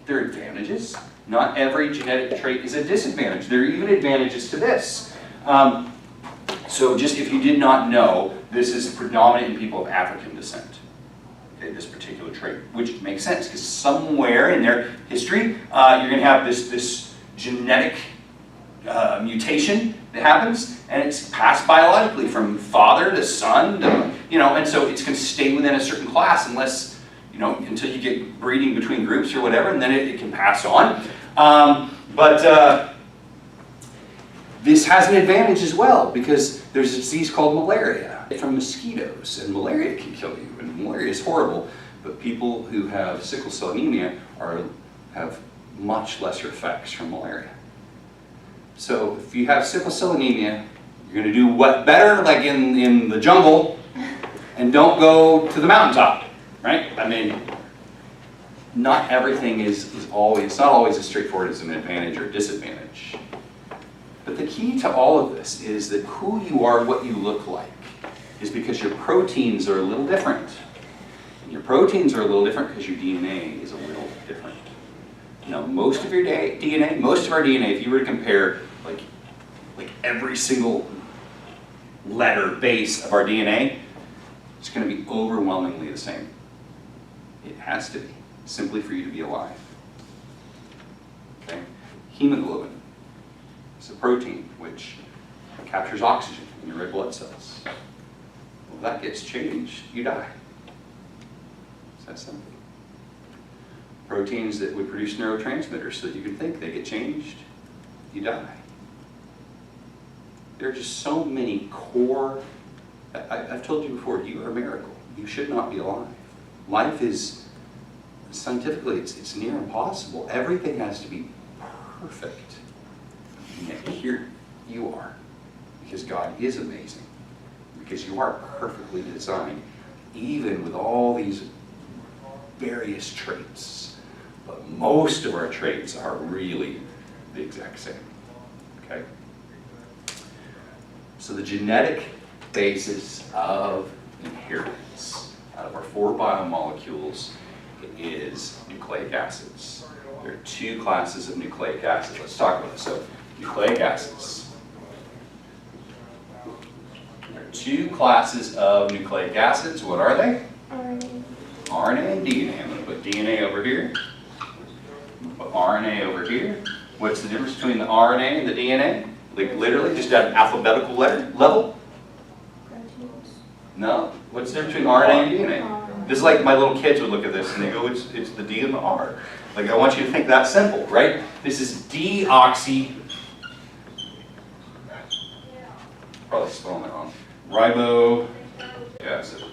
There are advantages. Not every genetic trait is a disadvantage. There are even advantages to this. So just if you did not know, this is predominant in people of African descent. Okay, this particular trait, which makes sense because somewhere in their history, you're going to have this genetic mutation that happens, and it's passed biologically from father to son, to, and so it's going to stay within a certain class unless, until you get breeding between groups or whatever, and then it can pass on. But this has an advantage as well because there's a disease called malaria from mosquitoes, and malaria can kill you, and malaria is horrible, but people who have sickle cell anemia have much lesser effects from malaria. So if you have sickle cell anemia, you're going to do what better, like in the jungle, and don't go to the mountaintop, right? I mean, not everything it's not always as straightforward as an advantage or a disadvantage. But the key to all of this is that who you are, what you look like, is because your proteins are a little different. And your proteins are a little different because your DNA is a little different. Now, most of our DNA, if you were to compare like every single letter base of our DNA, it's going to be overwhelmingly the same. It has to be, simply for you to be alive. Okay? Hemoglobin is a protein which captures oxygen in your red blood cells. Well, that gets changed, you die. It's that simple. Proteins that would produce neurotransmitters so that you can think, they get changed, you die. There are just so many core, I've told you before, you are a miracle. You should not be alive. Life is, scientifically, it's near impossible. Everything has to be perfect. And yet here you are, because God is amazing. Because you are perfectly designed, even with all these various traits. But most of our traits are really the exact same. Okay? So the genetic basis of inheritance out of our 4 biomolecules is nucleic acids. There are 2 classes of nucleic acids. Let's talk about it. So nucleic acids. There are 2 classes of nucleic acids. What are they? RNA. RNA and DNA. I'm going to put DNA over here. Put RNA over here. What's the difference between the RNA and the DNA? Like literally, just at an alphabetical level? Proteins. No. What's the difference between RNA and DNA? This is like my little kids would look at this and they go, it's the D and the R. Like I want you to think that simple, right? This is deoxy probably spelling it wrong. Ribo acid.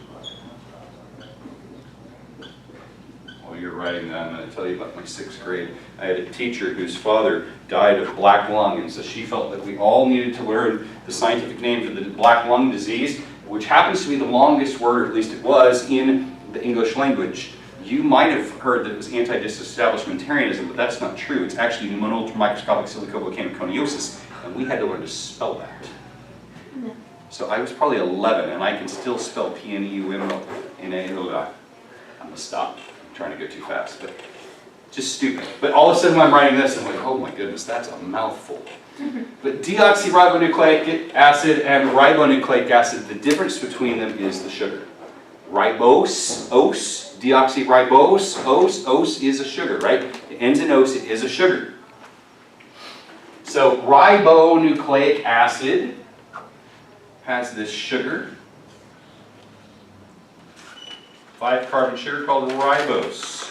While you're writing that, I'm going to tell you about my 6th grade. I had a teacher whose father died of black lung, and so she felt that we all needed to learn the scientific name for the black lung disease, which happens to be the longest word, or at least it was, in the English language. You might have heard that it was anti-disestablishmentarianism, but that's not true. It's actually pneumonoal microscopic silicovolcanoconiosis, and we had to learn to spell that. No. So I was probably 11, and I can still spell P-N-E-U-M-O-N-A-O-I. I'm gonna stop. I'm trying to go too fast, but just stupid. But all of a sudden when I'm writing this, I'm like, oh my goodness, that's a mouthful. But deoxyribonucleic acid and ribonucleic acid, the difference between them is the sugar. Ribose, ose, deoxyribose, ose is a sugar, right? It ends in ose, it is a sugar. So ribonucleic acid has this sugar, 5-carbon sugar called ribose.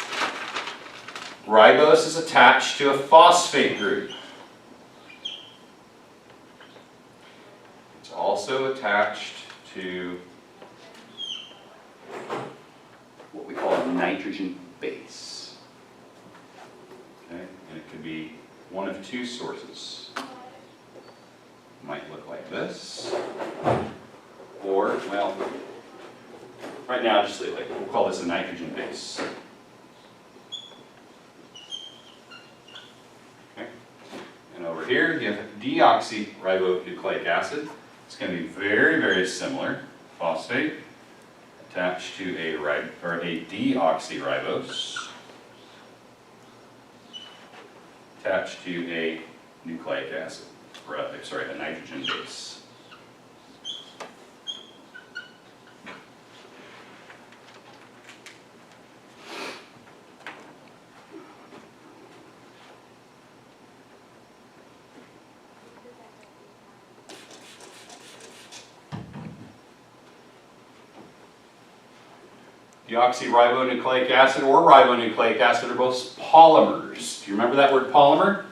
Ribose is attached to a phosphate group. It's also attached to what we call a nitrogen base. Okay? And it could be one of 2 sources. Might look like this. Or, well, right now just leave it, we'll call this a nitrogen base. Okay? And over here you have deoxyribonucleic acid. It's going to be very, very similar. Phosphate attached to a deoxyribose attached to a nucleic acid, or a nitrogen base. Deoxyribonucleic acid or ribonucleic acid are both polymers. Do you remember that word polymer?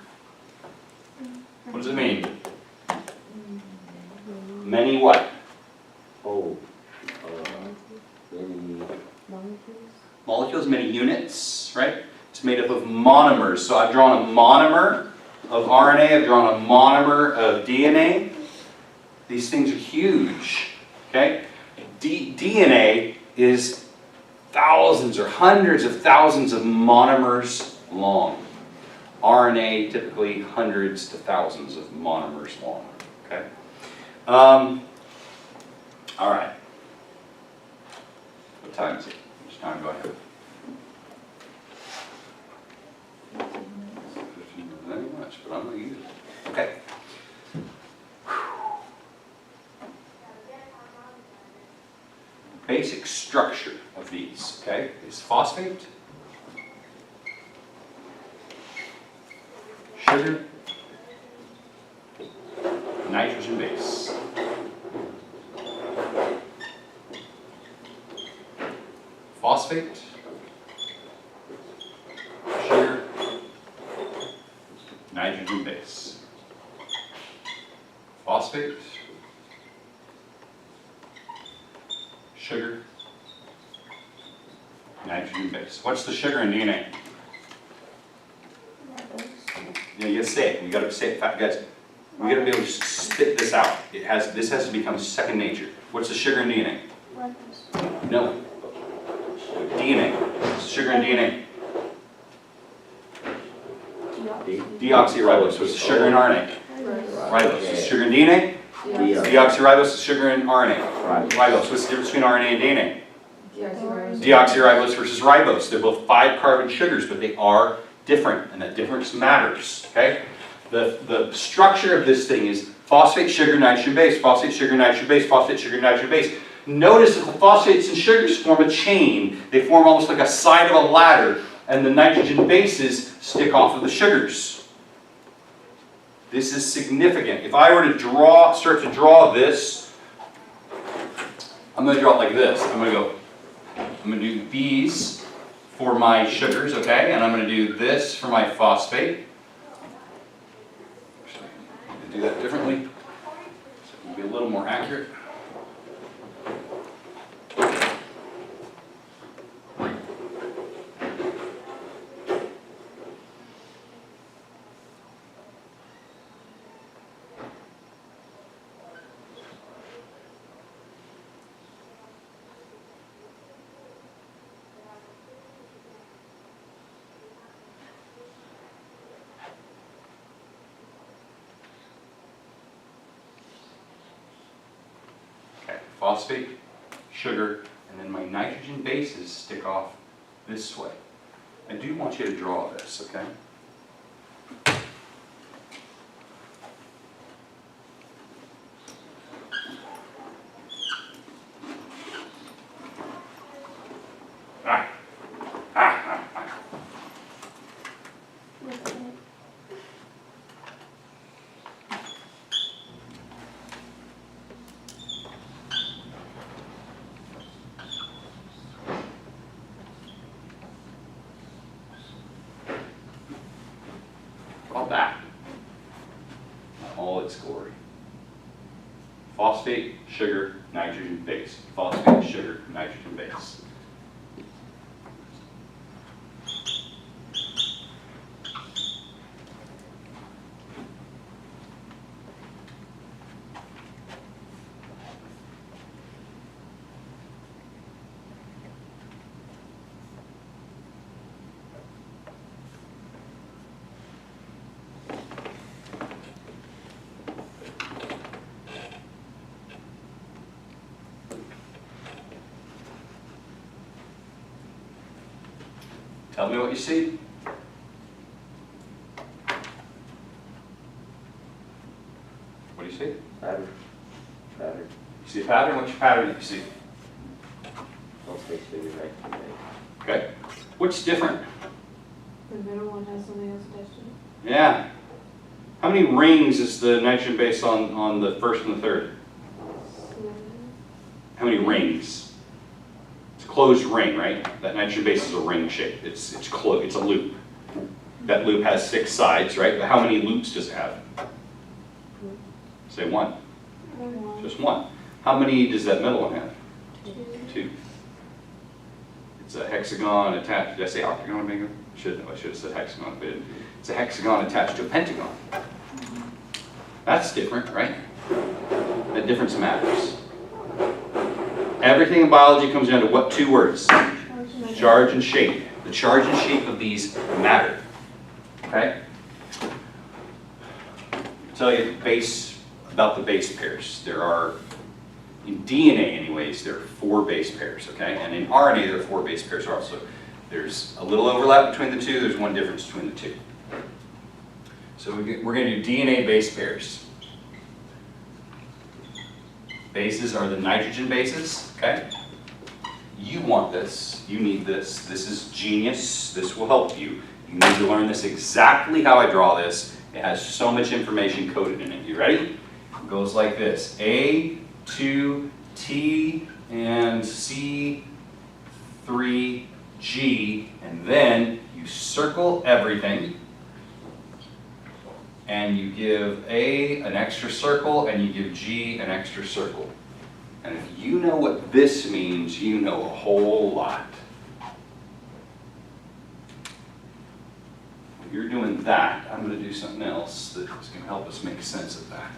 What does it mean? Many what? Oh, many Molecules, many units, right? It's made up of monomers. So I've drawn a monomer of RNA, I've drawn a monomer of DNA. These things are huge, okay? DNA is thousands or hundreds of thousands of monomers long. RNA typically hundreds to thousands of monomers long, okay? All right. What time is it? How much time do I have? 15 minutes, not much, but I'm going to use it. Okay. Basic structure of these, okay, is phosphate, sugar, nitrogen base. Phosphate, sugar, nitrogen base. Phosphate, sugar, nitrogen base. What's the sugar in DNA? Yeah, you gotta say it. You gotta say it, guys. We gotta be able to spit this out. This has to become second nature. What's the sugar in DNA? Ribose. No. DNA. What's the sugar in DNA? Deoxyribose. What's the sugar in RNA? Ribose. What's the sugar in DNA? Deoxyribose is sugar in RNA. Ribose. What's the difference between RNA and DNA? Deoxyribose versus ribose. They're both 5-carbon sugars, but they are different, and that difference matters. Okay? The structure of this thing is phosphate, sugar, nitrogen base, phosphate, sugar, nitrogen base, phosphate, sugar, nitrogen base. Notice that the phosphates and sugars form a chain. They form almost like a side of a ladder, and the nitrogen bases stick off of the sugars. This is significant. If I were to start to draw this, I'm going to draw it like this. I'm going to do these for my sugars, okay? And I'm going to do this for my phosphate. Actually, I'm going to do that differently. So Be a little more accurate. Okay, phosphate, sugar, and then my nitrogen bases stick off this way. I do want you to draw this, okay? Ah. What's that? All that. All its glory. Phosphate, sugar, nitrogen base. Phosphate, sugar, nitrogen base. Tell me what you see. What do you see? Pattern. Pattern. You see a pattern? What's your pattern that you see? Phosphate, sugar, nitrogen base. Okay. What's different? The middle one has something else attached to it. Yeah. How many rings is the nitrogen base on the first and the third? How many rings? It's a closed ring, right? That nitrogen base is a ring shape. It's closed. It's a loop. That loop has 6 sides, right? But how many loops does it have? Say one. Just one. How many does that middle one have? 2. It's a hexagon attached. Did I say octagon, maybe? I should have said hexagon, but it's a hexagon attached to a pentagon. That's different, right? That difference matters. Everything in biology comes down to what 2 words? Charge and shape. The charge and shape of these matter. Okay? I'll tell you about the base pairs. There are, in DNA anyways, there are 4 base pairs, okay? And in RNA there are 4 base pairs also. There's a little overlap between the 2, there's one difference between the 2. So we're going to do DNA base pairs. Bases are the nitrogen bases, okay? You want this, you need this. This is genius, this will help you. You need to learn this exactly how I draw this. It has so much information coded in it. You ready? It goes like this. A, 2, T, and C, 3, G, and then you circle everything. And you give A an extra circle, and you give G an extra circle. And if you know what this means, you know a whole lot. When you're doing that, I'm going to do something else that is going to help us make sense of that.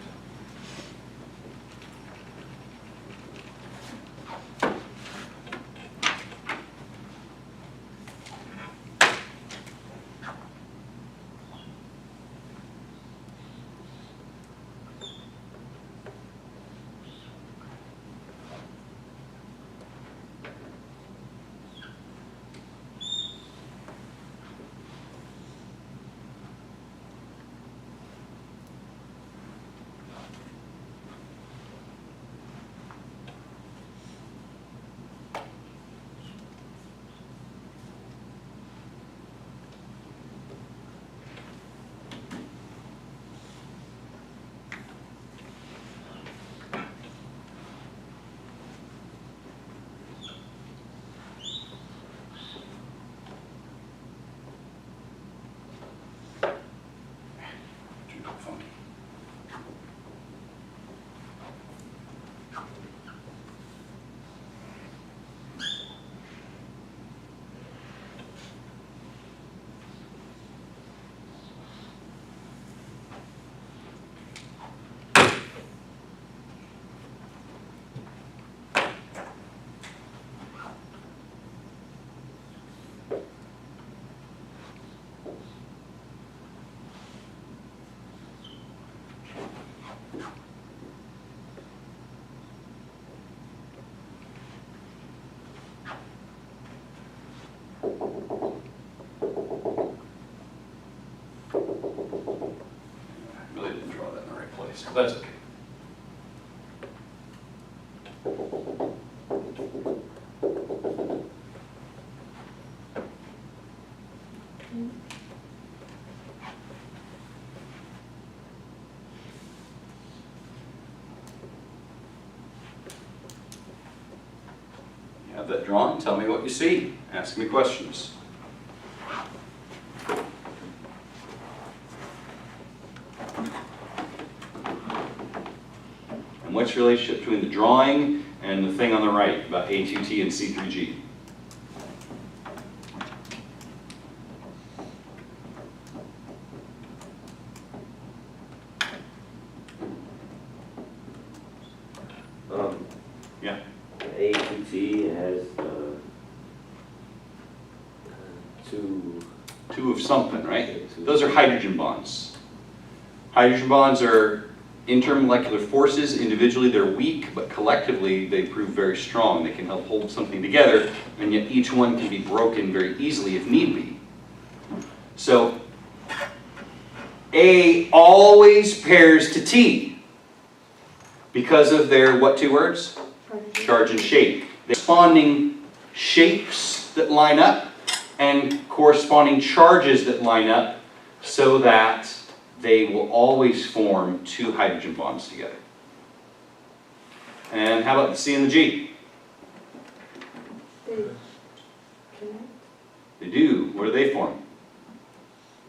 So that's okay. You have that drawn, tell me what you see, ask me questions. And what's the relationship between the drawing and the thing on the right about A2T and C3G? Yeah. A2T has two. Two of something, right? Those are hydrogen bonds. Hydrogen bonds are intermolecular forces. Individually they're weak, but collectively they prove very strong. They can help hold something together, and yet each one can be broken very easily if need be. So A always pairs to T because of their, what two words? Charge and shape. The corresponding shapes that line up and corresponding charges that line up so that they will always form two hydrogen bonds together. And how about the C and the G? They connect. They do. What do they form?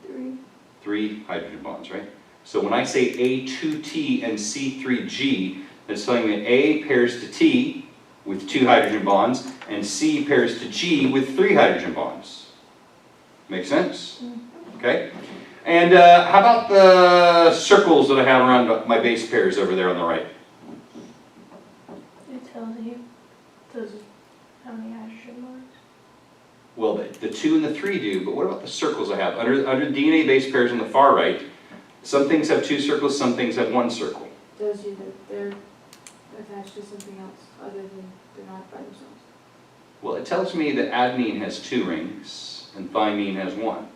3. 3 hydrogen bonds, right? So when I say A2T and C3G, that's telling me A pairs to T with 2 hydrogen bonds, and C pairs to G with 3 hydrogen bonds. Make sense? Okay. And how about the circles that I have around my base pairs over there on the right? It tells you how many hydrogen bonds. Well, the 2 and the 3 do, but what about the circles I have? Under DNA base pairs on the far right, some things have 2 circles, some things have 1 circle. Tells you that they're attached to something else other than they're not by themselves. Well, it tells me that adenine has 2 rings, and thymine has 1.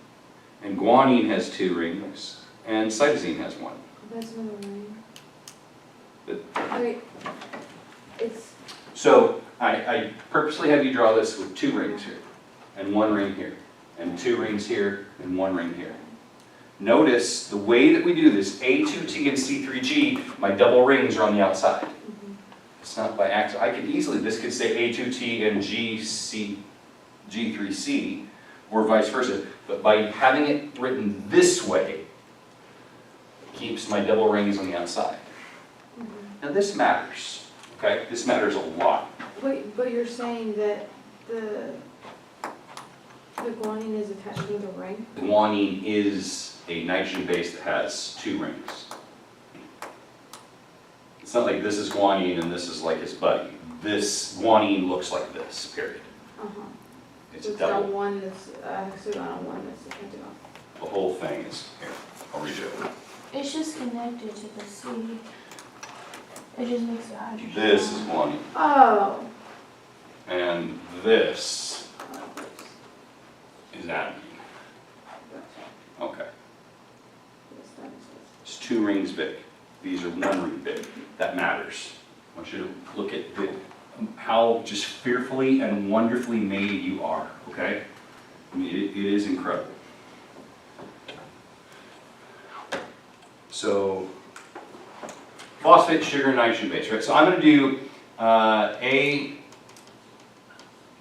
And guanine has 2 rings, and cytosine has 1. That's another ring. But- Wait, it's, So I purposely have you draw this with 2 rings here, and 1 ring here, and 2 rings here, and 1 ring here. Notice the way that we do this, A2T and C3G, my double rings are on the outside. It's not by accident. I could easily, this could say A2T and G3C, or vice versa. But by having it written this way, it keeps my double rings on the outside. Now this matters, okay? This matters a lot. wait, but you're saying that the guanine is attached to the ring? Guanine is a nitrogen base that has 2 rings. It's not like this is guanine and this is like his buddy. This guanine looks like this, period. Uh-huh. It's So a it's got double. one that's a hexagon and one that's a pentagon. The whole thing is, here, I'll read it. It's just connected to the C. It just makes the hydrogen. This is bond. guanine, Oh. and this is adenine. Okay, Yes, that makes sense. it's 2 rings big. These are 1 ring big. That matters. I want you to look at how just fearfully and wonderfully made you are, okay? I mean, it is incredible. So, phosphate, sugar, nitrogen base, right? So I'm going to do A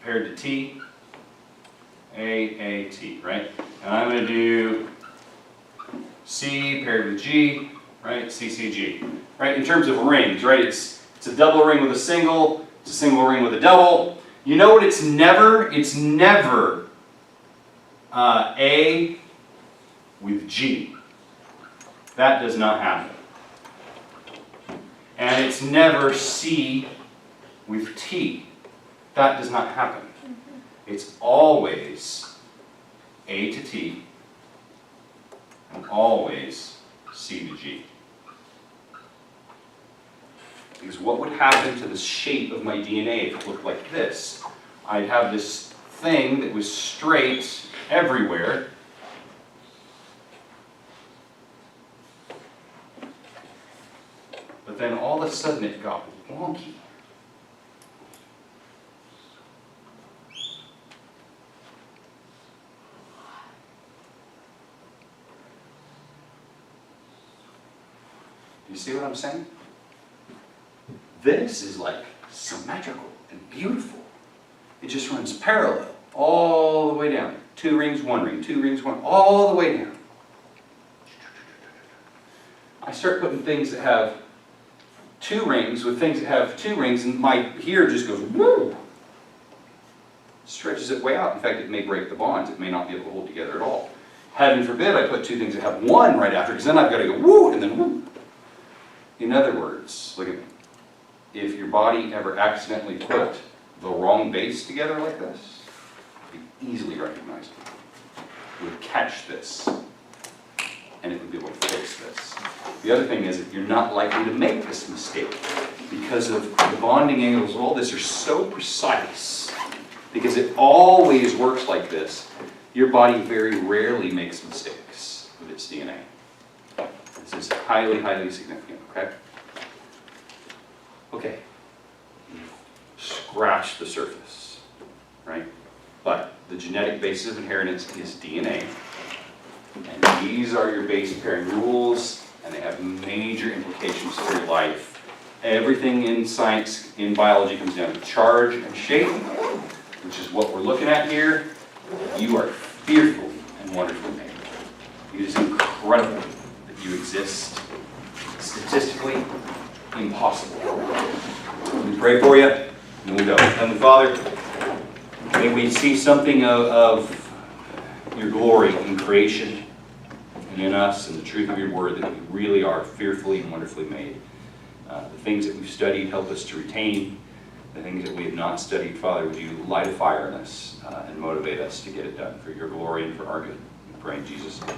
paired to T, AAT, right? And I'm going to do C paired with G, right? CCG, right? In terms of rings, right? It's a double ring with a single, it's a single ring with a double. You know what it's never? It's never A with G. That does not happen. And it's never C with T. That does not happen. It's always A to T and always C to G. Because what would happen to the shape of my DNA if it looked like this? I'd have this thing that was straight everywhere. then all of a sudden it got wonky. You see what I'm saying? This is like symmetrical and beautiful. It just runs parallel all the way down. 2 rings, 1 ring, 2 rings, 1, all the way down. I start putting things that have 2 rings with things that have 2 rings, and my here just goes woo. Stretches it way out. In fact, it may break the bonds. It may not be able to hold together at all. Heaven forbid I put 2 things that have 1 right after, because then I've got to go woo and then woo. In other words, look at me. If your body ever accidentally put the wrong base together like this, you easily recognize it. You would catch this, and it would be able to fix this. The other thing is that you're not likely to make this mistake because of the bonding angles of all this are so precise, because it always works like this. Your body very rarely makes mistakes with its DNA. This is highly, highly significant, okay? Okay. Scratch the surface, right? But the genetic basis of inheritance is DNA. And these are your base pairing rules, and they have major implications for your life. Everything in science, in biology, comes down to charge and shape, which is what we're looking at here. You are fearfully and wonderfully made. It is incredible that you exist. Statistically impossible. Let me pray for you, and we'll go. Heavenly Father, may we see something of your glory in creation and in us, and the truth of your word, that we really are fearfully and wonderfully made. The things that we've studied help us to retain. The things that we have not studied, Father, would you light a fire in us and motivate us to get it done for your glory and for our good. We pray in Jesus' name.